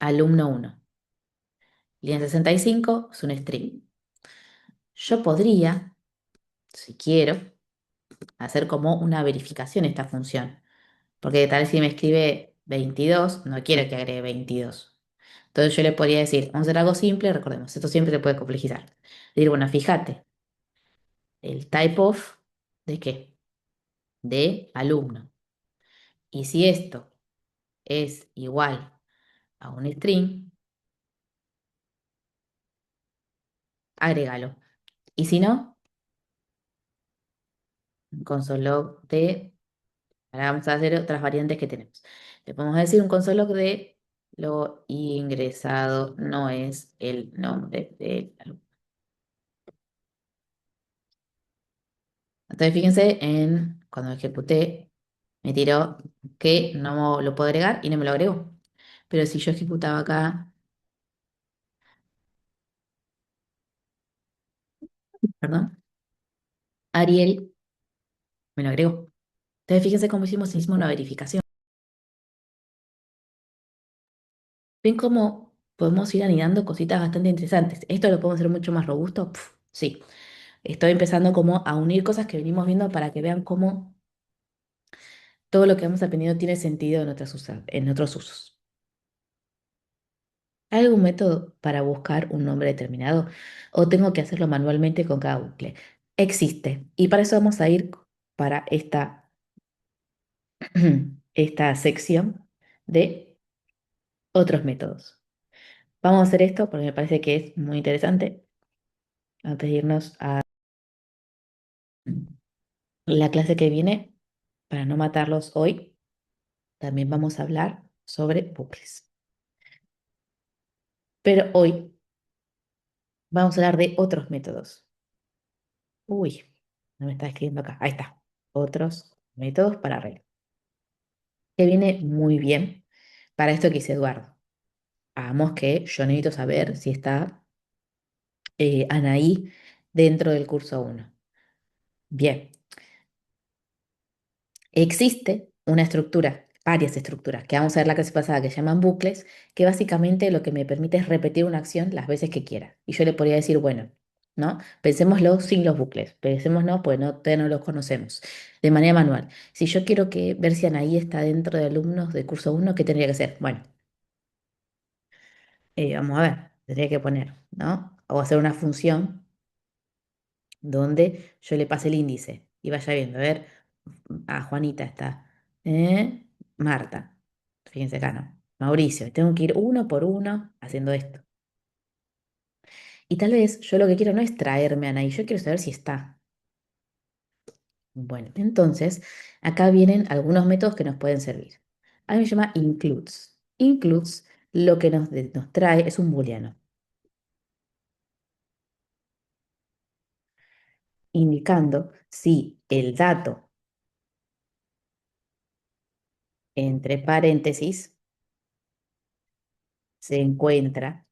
alumno uno. Línea 65 es un string. Yo podría, si quiero, hacer como una verificación esta función. Porque tal vez si me escribe 22 no quiero que agregue 22. Entonces yo le podría decir, vamos a hacer algo simple, recordemos, esto siempre se puede complejizar. Decir, bueno, fíjate, el type of, ¿de qué? De alumno. Y si esto es igual a un string, agrégalo. Y si no, console log de. Ahora vamos a hacer otras variantes que tenemos. Le podemos decir un console log de lo ingresado no es el nombre del alumno. Entonces fíjense en cuando ejecuté, me tiró que no lo puedo agregar y no me lo agregó. Pero si yo ejecutaba acá, perdón, Ariel me lo agregó. Entonces fíjense cómo hicimos una verificación. ¿Ven cómo podemos ir anidando cositas bastante interesantes? ¿Esto lo podemos hacer mucho más robusto? Sí. Estoy empezando como a unir cosas que venimos viendo para que vean cómo todo lo que hemos aprendido tiene sentido en otros usos. ¿Hay algún método para buscar un nombre determinado o tengo que hacerlo manualmente con cada bucle? Existe. Y para eso vamos a ir para esta sección de otros métodos. Vamos a hacer esto porque me parece que es muy interesante antes de irnos a la clase que viene. Para no matarlos hoy, también vamos a hablar sobre bucles. Pero hoy vamos a hablar de otros métodos. Uy, no me está escribiendo acá. Ahí está. Otros métodos para arreglar. Que viene muy bien para esto que dice Eduardo. Hagamos que yo necesito saber si está Anaí dentro del curso uno. Bien, existe una estructura, varias estructuras, que vamos a ver la clase pasada, que se llaman bucles, que básicamente lo que me permite es repetir una acción las veces que quiera. Y yo le podría decir, bueno, ¿no? Pensémoslo sin los bucles, pensémoslo, pues no, todavía no los conocemos, de manera manual. Si yo quiero ver si Anaí está dentro de alumnos de curso uno, ¿qué tendría que hacer? Bueno, vamos a ver, tendría que poner, ¿no? O hacer una función donde yo le pase el índice y vaya viendo, a ver, Juanita está, Marta, fíjense acá, ¿no? Mauricio, tengo que ir uno por uno haciendo esto. Y tal vez yo lo que quiero no es traerme a Anaí, yo quiero saber si está. Bueno, entonces acá vienen algunos métodos que nos pueden servir. A mí me llama includes. Includes lo que nos trae es un booleano, indicando si el dato entre paréntesis se encuentra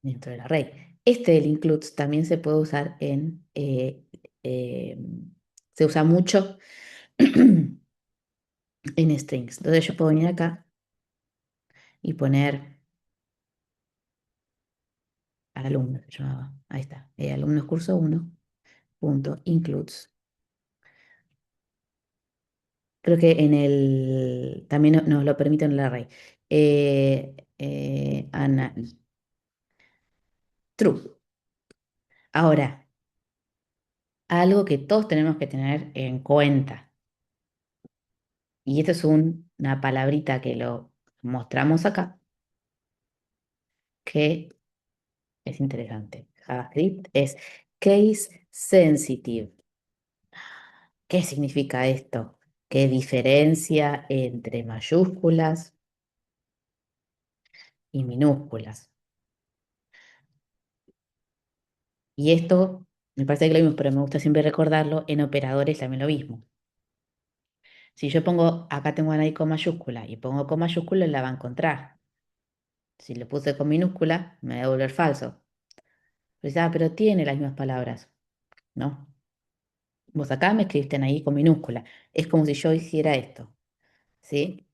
dentro del array. Este del includes también se puede usar eh, se usa mucho en strings. Entonces yo puedo venir acá y poner al alumno, se llamaba, ahí está, alumnos curso uno punto includes. Creo que también nos lo permite en el array. Ana, true. Ahora, algo que todos tenemos que tener en cuenta, y esto es una palabrita que lo mostramos acá, que es interesante. JavaScript es case sensitive. ¿Qué significa esto? ¿Qué diferencia entre mayúsculas y minúsculas? Y esto me parece que lo mismo, pero me gusta siempre recordarlo, en operadores también lo mismo. Si yo pongo, acá tengo una I con mayúscula y pongo con mayúscula, la va a encontrar. Si lo puse con minúscula, me va a devolver falso. Pues, pero tiene las mismas palabras. No. Vos acá me escribiste Anaí con minúscula. Es como si yo hiciera esto. ¿Sí?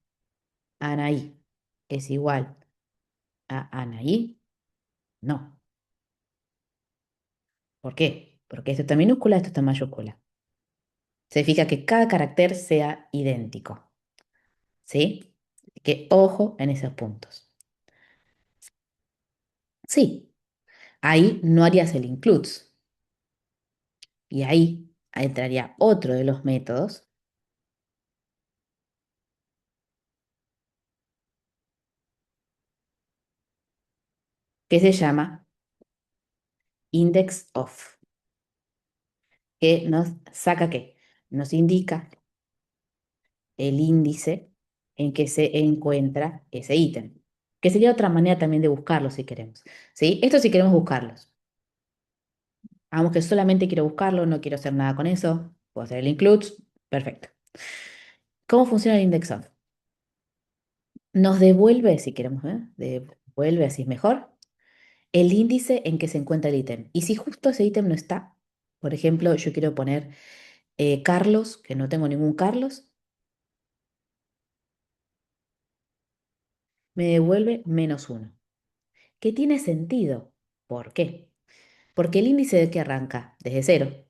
Anaí es igual a Anaí. No. ¿Por qué? Porque esto está en minúscula, esto está en mayúscula. Se fija que cada carácter sea idéntico. ¿Sí? Que ojo en esos puntos. Sí, ahí no harías el includes. Y ahí entraría otro de los métodos que se llama index of, que nos saca qué? Nos indica el índice en que se encuentra ese ítem, que sería otra manera también de buscarlo si queremos. ¿Sí? Esto si queremos buscarlos. Vamos que solamente quiero buscarlo, no quiero hacer nada con eso. Puedo hacer el includes. Perfecto. ¿Cómo funciona el index of? Nos devuelve, si queremos, devuelve, así es mejor, el índice en que se encuentra el ítem. Y si justo ese ítem no está, por ejemplo, yo quiero poner Carlos, que no tengo ningún Carlos, me devuelve -1. ¿Qué tiene sentido? ¿Por qué? Porque el índice de que arranca desde cero,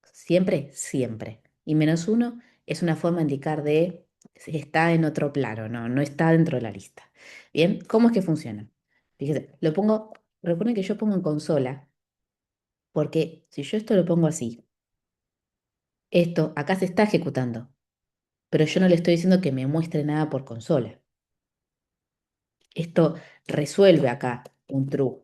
siempre, siempre. Y -1 es una forma de indicar de si está en otro plano, no está dentro de la lista. Bien, ¿cómo es que funciona? Fíjese, lo pongo, recuerden que yo pongo en consola, porque si yo esto lo pongo así, esto acá se está ejecutando, pero yo no le estoy diciendo que me muestre nada por consola. Esto resuelve acá un true,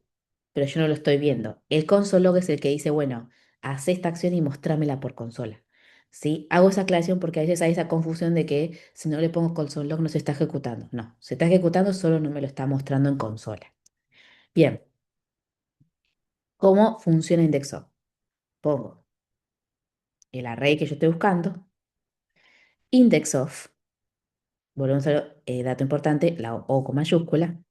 pero yo no lo estoy viendo. El console log es el que dice, bueno, haz esta acción y mostrámela por consola. ¿Sí? Hago esa aclaración porque a veces hay esa confusión de que si no le pongo console log no se está ejecutando. No, se está ejecutando, solo no me lo está mostrando en consola. Bien, ¿cómo funciona indexo? Pongo el array que yo estoy buscando, index of, volvemos a dato importante, la O con mayúscula,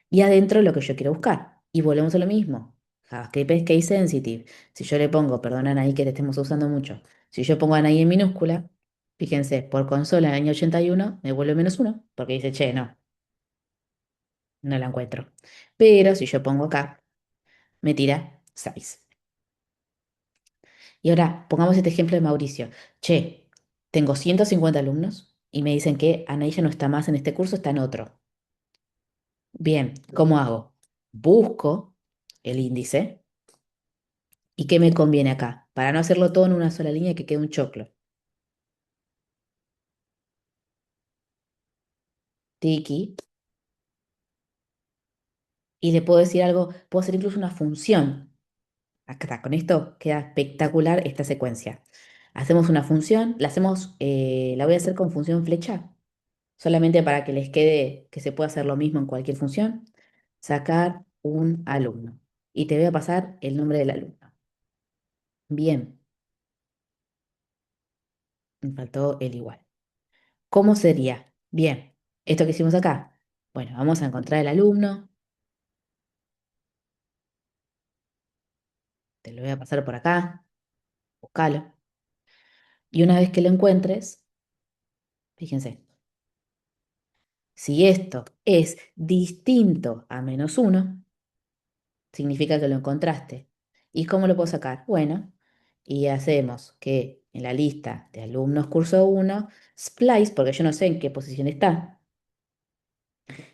y adentro lo que yo quiero buscar. Y volvemos a lo mismo. JavaScript es case sensitive. Si yo le pongo, perdón Anaí que te estemos usando mucho, si yo pongo Anaí en minúscula, fíjense, por consola en el año 81 me vuelve -1, porque dice, che, no, no la encuentro. Pero si yo pongo acá, me tira 6. Y ahora, pongamos este ejemplo de Mauricio. Che, tengo 150 alumnos y me dicen que Anaí ya no está más en este curso, está en otro. Bien, ¿cómo hago? Busco el índice. ¿Y qué me conviene acá? Para no hacerlo todo en una sola línea y que quede un choclo. Tiki. Y le puedo decir algo, puedo hacer incluso una función. Acá está, con esto queda espectacular esta secuencia. Hacemos una función, la voy a hacer con función flecha, solamente para que les quede que se pueda hacer lo mismo en cualquier función. Sacar un alumno. Y te voy a pasar el nombre del alumno. Bien, me faltó el igual. ¿Cómo sería? Bien, esto que hicimos acá. Bueno, vamos a encontrar el alumno. Te lo voy a pasar por acá, búscalo. Y una vez que lo encuentres, fíjense, si esto es distinto a -1, significa que lo encontraste. ¿Y cómo lo puedo sacar? Bueno, y hacemos que en la lista de alumnos curso 1, splice, porque yo no sé en qué posición está.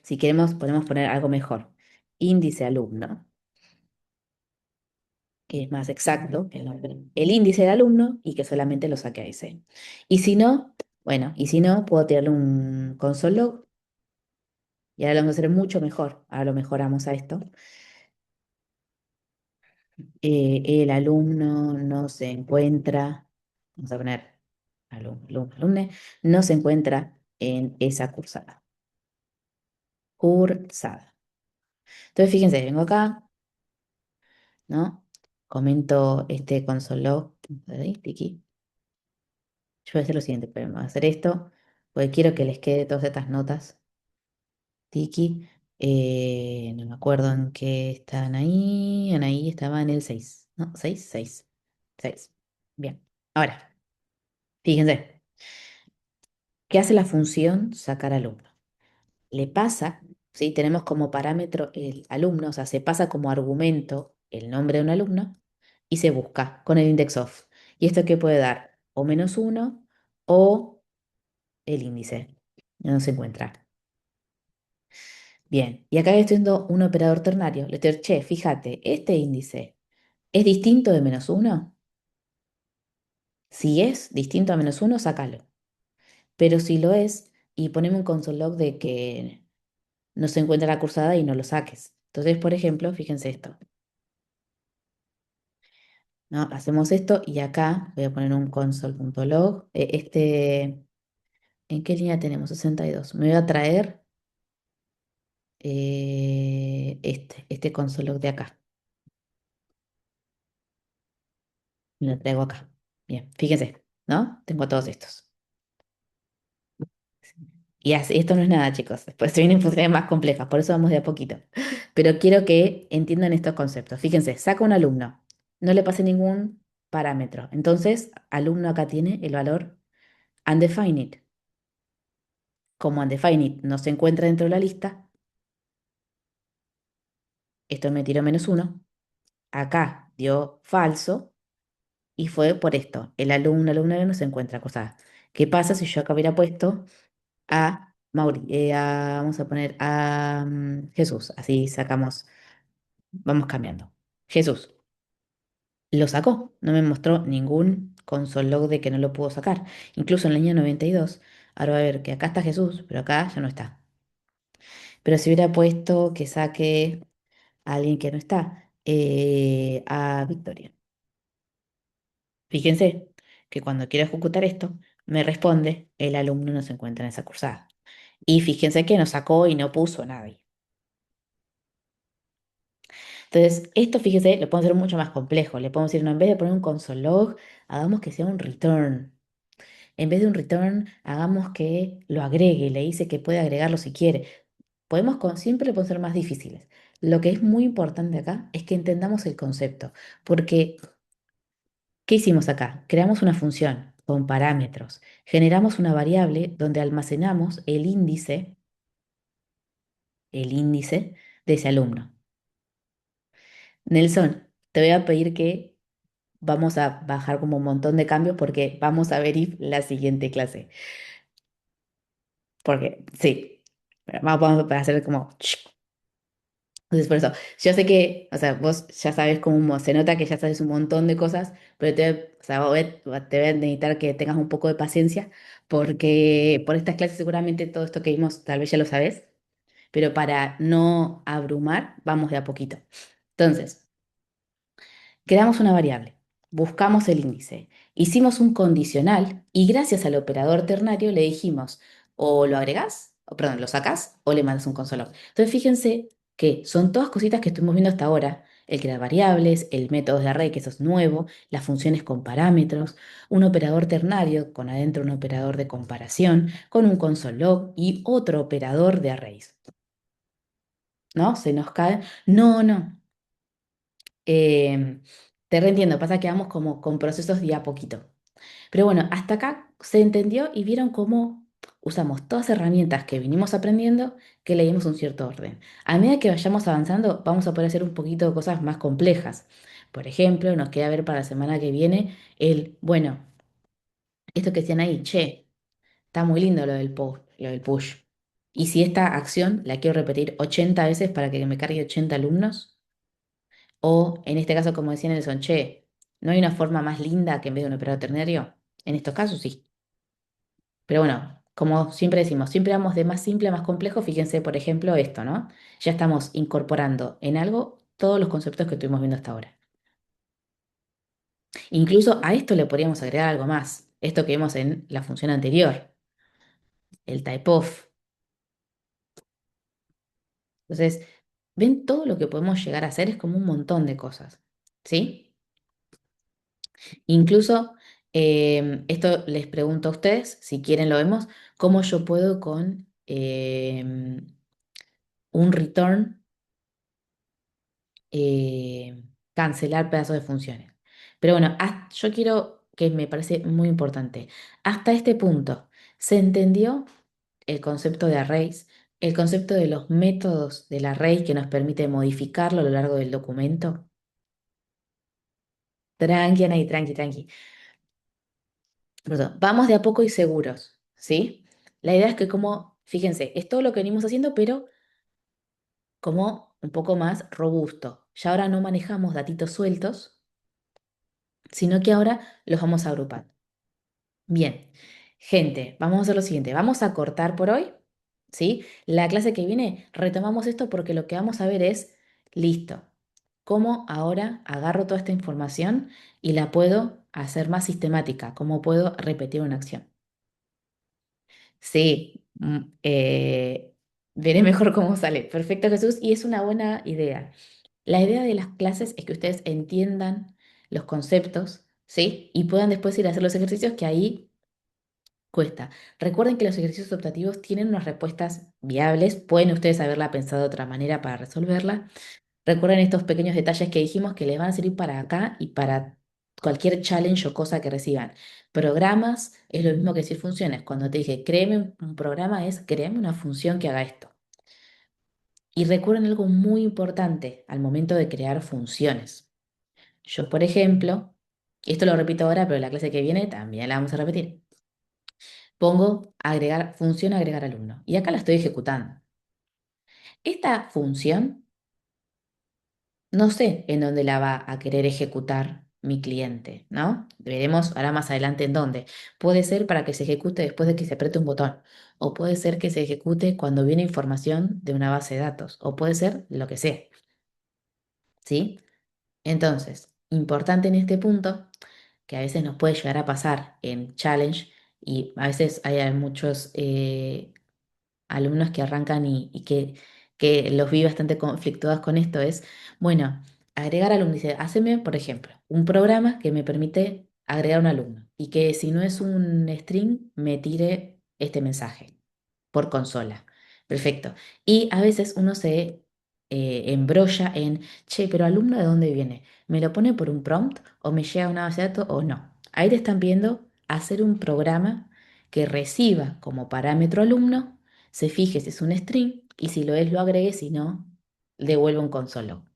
Si queremos, podemos poner algo mejor. Índice alumno, que es más exacto el nombre, el índice del alumno y que solamente lo saque a ese. Y si no, bueno, y si no, puedo tirarle un console log Y ahora lo vamos a hacer mucho mejor. Ahora lo mejoramos a esto. El alumno no se encuentra, vamos a poner alumne, no se encuentra en esa cursada. Cursada. Entonces, fíjense, vengo acá, ¿no? Comento este console log. Ahí, tiki. Yo voy a hacer lo siguiente, pero voy a hacer esto, porque quiero que les quede todas estas notas. Tiki. No me acuerdo en qué estaban ahí. En ahí estaba en el 6. ¿No? 6 6 6. Bien. Ahora, fíjense. ¿Qué hace la función sacar alumno? Le pasa, ¿sí? Tenemos como parámetro el alumno, o sea, se pasa como argumento el nombre de un alumno y se busca con el index of. ¿Y esto qué puede dar? O -1 o el índice. No se encuentra. Bien, y acá estoy haciendo un operador ternario. Le estoy, che, fíjate, este índice es distinto de -1. Si es distinto a -1, sácalo. Pero si lo es, y poneme un console log de que no se encuentra la cursada y no lo saques. Entonces, por ejemplo, fíjense esto, ¿no? Hacemos esto y acá voy a poner un console.log. ¿En qué línea tenemos? 62. Me voy a traer este console log de acá. Me lo traigo acá. Bien, fíjense, ¿no? Tengo todos estos. Y esto no es nada, chicos. Después se vienen funciones más complejas, por eso vamos de a poquito. Pero quiero que entiendan estos conceptos. Fíjense, saca un alumno, no le pase ningún parámetro. Entonces, alumno acá tiene el valor undefined. Como undefined no se encuentra dentro de la lista, esto me tiró -1. Acá dio falso y fue por esto. El alumno no se encuentra. Cosa. ¿Qué pasa si yo acá hubiera puesto a vamos a poner a Jesús? Así sacamos. Vamos cambiando. Jesús lo sacó, no me mostró ningún console log de que no lo pudo sacar. Incluso en el año 92, ahora va a ver que acá está Jesús, pero acá ya no está. Pero si hubiera puesto que saque a alguien que no está, a Victoria. Fíjense que cuando quiero ejecutar esto, me responde el alumno no se encuentra en esa cursada. Y fíjense que no sacó y no puso a nadie. Entonces, esto, fíjese, lo podemos hacer mucho más complejo. Le podemos decir, no, en vez de poner un console log, hagamos que sea un return. En vez de un return, hagamos que lo agregue. Le dice que puede agregarlo si quiere. Siempre le podemos ser más difíciles. Lo que es muy importante acá es que entendamos el concepto. Porque, ¿qué hicimos acá? Creamos una función con parámetros. Generamos una variable donde almacenamos el índice de ese alumno. Nelson, te voy a pedir que vamos a bajar como un montón de cambios porque vamos a ver if la siguiente clase. Porque, sí, vamos a hacer como... Entonces, por eso, yo sé que, o sea, vos ya sabes cómo se nota que ya sabes un montón de cosas, pero o sea, te voy a necesitar que tengas un poco de paciencia, porque por estas clases seguramente todo esto que vimos tal vez ya lo sabes, pero para no abrumar, vamos de a poquito. Entonces, creamos una variable, buscamos el índice, hicimos un condicional y gracias al operador ternario le dijimos o lo agregás, o perdón, lo sacás o le mandas un console log. Entonces fíjense que son todas cositas que estuvimos viendo hasta ahora. El crear variables, el método de array, que eso es nuevo, las funciones con parámetros, un operador ternario con adentro un operador de comparación, con un console log y otro operador de arrays. ¿No? Se nos cae. No, no. Em, Te reentiendo, pasa que vamos como con procesos de a poquito. Pero bueno, hasta acá se entendió y vieron cómo usamos todas las herramientas que vinimos aprendiendo, que leímos un cierto orden. A medida que vayamos avanzando, vamos a poder hacer un poquito de cosas más complejas. Por ejemplo, nos queda ver para la semana que viene bueno, esto que decían ahí, che, está muy lindo lo del push. Y si esta acción la quiero repetir 80 veces para que me cargue 80 alumnos, o en este caso, como decía Nelson, che, ¿no hay una forma más linda que en vez de un operador ternario? En estos casos sí. Pero bueno, como siempre decimos, siempre vamos de más simple a más complejo. Fíjense, por ejemplo, esto, ¿no? Ya estamos incorporando en algo todos los conceptos que estuvimos viendo hasta ahora. Incluso a esto le podríamos agregar algo más, esto que vimos en la función anterior, el type of. Entonces, ven todo lo que podemos llegar a hacer, es como un montón de cosas, ¿sí? Incluso, esto les pregunto a ustedes, si quieren lo vemos, cómo yo puedo con un return cancelar pedazos de funciones. Pero bueno, yo quiero, que me parece muy importante, hasta este punto, ¿se entendió el concepto de arrays, el concepto de los métodos del array que nos permite modificarlo a lo largo del documento? Tranqui, Anaí, tranqui, tranqui. Perdón, vamos de a poco y seguros, ¿sí? La idea es que como, fíjense, es todo lo que venimos haciendo, pero como un poco más robusto. Ya ahora no manejamos datitos sueltos, sino que ahora los vamos a agrupar. Bien, gente, vamos a hacer lo siguiente, vamos a cortar por hoy, ¿sí? La clase que viene retomamos esto porque lo que vamos a ver es, listo, cómo ahora agarro toda esta información y la puedo hacer más sistemática, cómo puedo repetir una acción. Sí, veré mejor cómo sale. Perfecto, Jesús, y es una buena idea. La idea de las clases es que ustedes entiendan los conceptos, ¿sí? Y puedan después ir a hacer los ejercicios que ahí cuesta. Recuerden que los ejercicios optativos tienen unas respuestas viables, pueden ustedes haberla pensado de otra manera para resolverla. Recuerden estos pequeños detalles que dijimos que les van a servir para acá y para cualquier challenge o cosa que reciban. Programas es lo mismo que decir funciones. Cuando te dije créeme un programa es créame una función que haga esto. Y recuerden algo muy importante al momento de crear funciones. Yo, por ejemplo, y esto lo repito ahora, pero la clase que viene también la vamos a repetir. Pongo agregar, función agregar alumno. Y acá la estoy ejecutando. Esta función, no sé en dónde la va a querer ejecutar mi cliente, ¿no? Veremos ahora más adelante en dónde. Puede ser para que se ejecute después de que se apriete un botón. O puede ser que se ejecute cuando viene información de una base de datos. O puede ser lo que sea, ¿sí? Entonces, importante en este punto, que a veces nos puede llegar a pasar en challenge, y a veces hay muchos alumnos que arrancan y que los vi bastante conflictuados con esto, es, bueno, agregar alumno, dice, haceme, por ejemplo, un programa que me permite agregar un alumno y que si no es un string, me tire este mensaje por consola. Perfecto. Y a veces uno se embrolla en, che, pero alumno de dónde viene. ¿Me lo pone por un prompt o me llega a una base de datos o no? Ahí te están viendo hacer un programa que reciba como parámetro alumno, se fije si es un string y si lo es lo agregue, si no, devuelve un consolo.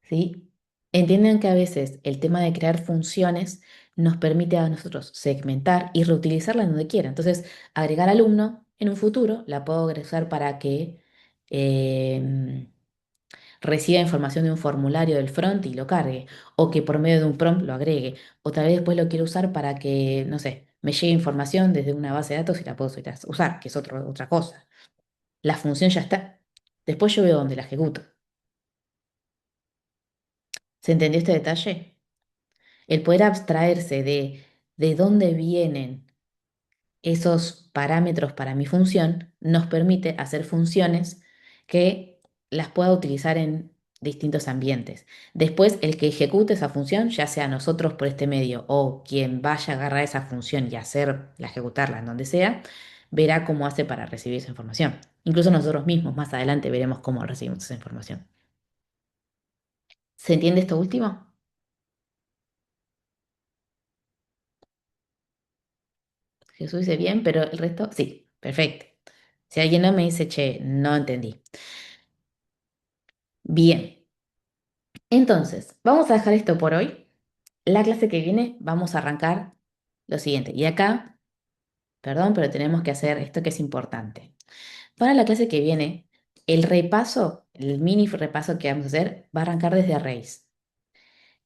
¿Sí? Entienden que a veces el tema de crear funciones nos permite a nosotros segmentar y reutilizarla en donde quiera. Entonces, agregar alumno en un futuro la puedo agregar para que em, reciba información de un formulario del front y lo cargue, o que por medio de un prompt lo agregue, o tal vez después lo quiero usar para que, no sé, me llegue información desde una base de datos y la puedo usar, que es otra cosa. La función ya está. Después yo veo dónde la ejecuto. ¿Se entendió este detalle? El poder abstraerse de dónde vienen esos parámetros para mi función nos permite hacer funciones que las pueda utilizar en distintos ambientes. Después, el que ejecute esa función, ya sea nosotros por este medio o quien vaya a agarrar esa función y hacerla, ejecutarla en donde sea, verá cómo hace para recibir esa información. Incluso nosotros mismos más adelante veremos cómo recibimos esa información. ¿Se entiende esto último? Jesús dice bien, pero el resto sí, perfecto. Si alguien no me dice, che, no entendí. Bien, entonces, vamos a dejar esto por hoy. La clase que viene vamos a arrancar lo siguiente. Y acá, perdón, pero tenemos que hacer esto que es importante. Para la clase que viene, el repaso, el mini repaso que vamos a hacer, va a arrancar desde arrays.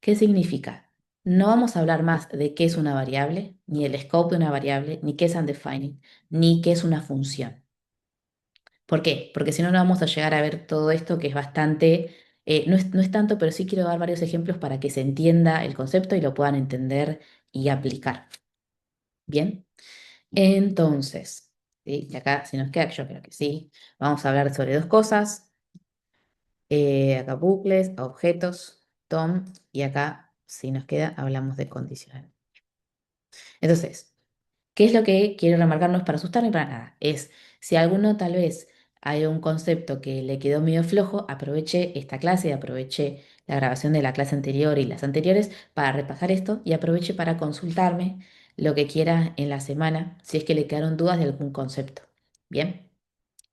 ¿Qué significa? no vamos a hablar más de qué es una variable, ni el scope de una variable, ni qué es undefined, ni qué es una función. ¿Por qué? Porque si no, no vamos a llegar a ver todo esto que es bastante, no es tanto, pero sí quiero dar varios ejemplos para que se entienda el concepto y lo puedan entender y aplicar. Bien, entonces, ¿sí? Y acá, si nos queda, que yo creo que sí, vamos a hablar sobre dos cosas. Acá bucles, objetos, DOM, y acá, si nos queda, hablamos de condicional. Entonces, ¿qué es lo que quiero remarcar? No es para asustar ni para nada. Es si alguno tal vez hay un concepto que le quedó medio flojo, aproveche esta clase, aproveche la grabación de la clase anterior y las anteriores para repasar esto y aproveche para consultarme lo que quiera en la semana si es que le quedaron dudas de algún concepto. Bien,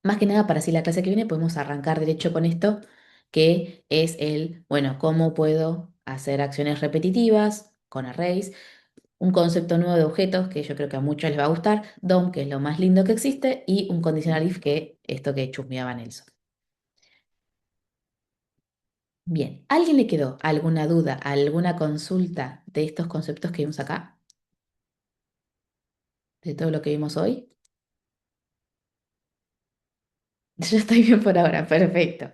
más que nada para así la clase que viene podemos arrancar derecho con esto, que es bueno, ¿cómo puedo hacer acciones repetitivas con arrays? Un concepto nuevo de objetos que yo creo que a muchos les va a gustar, DOM, que es lo más lindo que existe, y un conditional if, que esto que chusmeaba Nelson. Bien, ¿alguien le quedó alguna duda, alguna consulta de estos conceptos que vimos acá, de todo lo que vimos hoy? Yo estoy bien por ahora, perfecto.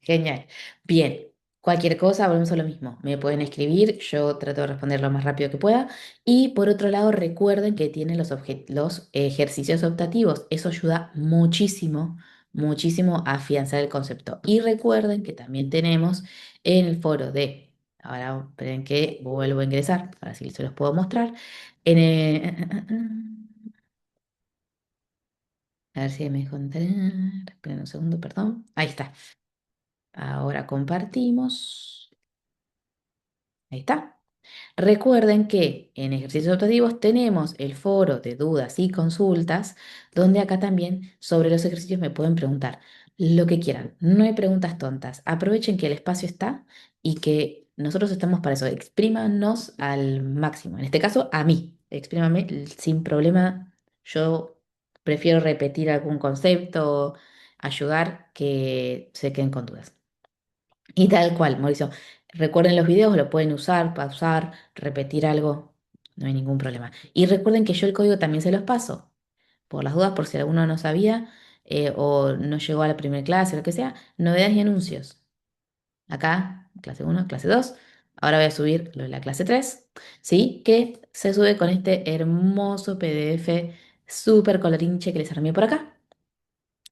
Genial. Bien, cualquier cosa, volvemos a lo mismo. Me pueden escribir, yo trato de responder lo más rápido que pueda. Y por otro lado, recuerden que tienen los ejercicios optativos. Eso ayuda muchísimo, muchísimo a afianzar el concepto. Y recuerden que también tenemos en el foro de, ahora esperen que vuelvo a ingresar, ahora sí se los puedo mostrar. En a ver si me dejo entrar. Esperen un segundo, perdón. Ahí está. Ahora compartimos. Ahí está. Recuerden que en ejercicios optativos tenemos el foro de dudas y consultas, donde acá también sobre los ejercicios me pueden preguntar lo que quieran. No hay preguntas tontas. Aprovechen que el espacio está y que nosotros estamos para eso. Exprímanos al máximo. En este caso, a mí. Exprímame sin problema. Yo prefiero repetir algún concepto, ayudar que se queden con dudas. Y tal cual, Mauricio. Recuerden los videos, lo pueden usar, pausar, repetir algo, no hay ningún problema. Y recuerden que yo el código también se los paso, por las dudas, por si alguno no sabía o no llegó a la primera clase, lo que sea, novedades y anuncios. Acá, clase uno, clase 2. Ahora voy a subir lo de la clase 3, ¿sí? Que se sube con este hermoso PDF súper colorinche que les armé por acá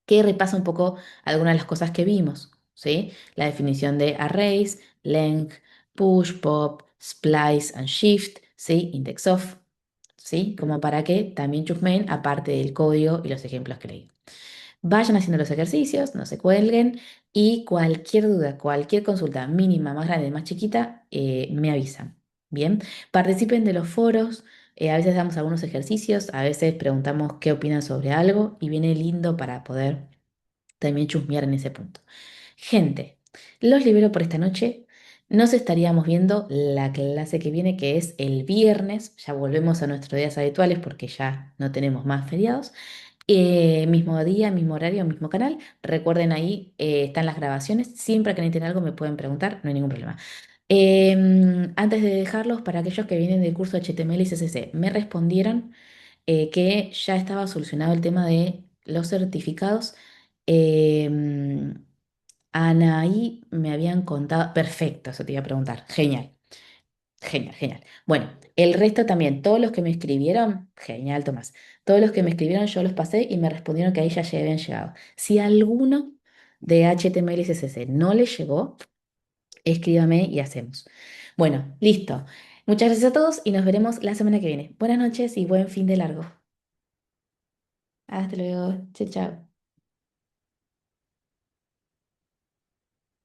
que repasa un poco algunas de las cosas que vimos, ¿sí? La definición de arrays, length, push, pop, splice and shift, ¿sí? Index of, ¿sí? Como para que también chusmen aparte del código y los ejemplos que leí. Vayan haciendo los ejercicios, no se cuelguen y cualquier duda, cualquier consulta mínima, más grande, más chiquita, me avisan. Bien, participen de los foros. A veces damos algunos ejercicios, a veces preguntamos qué opinan sobre algo y viene lindo para poder también chusmear en ese punto. Gente, los libero por esta noche. Nos estaríamos viendo la clase que viene, que es el viernes. Ya volvemos a nuestros días habituales porque ya no tenemos más feriados. Mismo día, mismo horario, mismo canal. Recuerden ahí, están las grabaciones. Siempre que necesiten algo me pueden preguntar, no hay ningún problema. Antes de dejarlos, para aquellos que vienen del curso de HTML y CSS, me respondieron que ya estaba solucionado el tema de los certificados. Em, Anaí me habían contado, perfecto, eso te iba a preguntar, genial, genial, genial. Bueno, el resto también, todos los que me escribieron, genial, Tomás, todos los que me escribieron yo los pasé y me respondieron que ahí ya habían llegado. Si alguno de HTML y CSS no le llegó, escríbame y hacemos. Bueno, listo. Muchas gracias a todos y nos veremos la semana que viene. Buenas noches y buen fin de largo. Hasta luego. Chao, chao.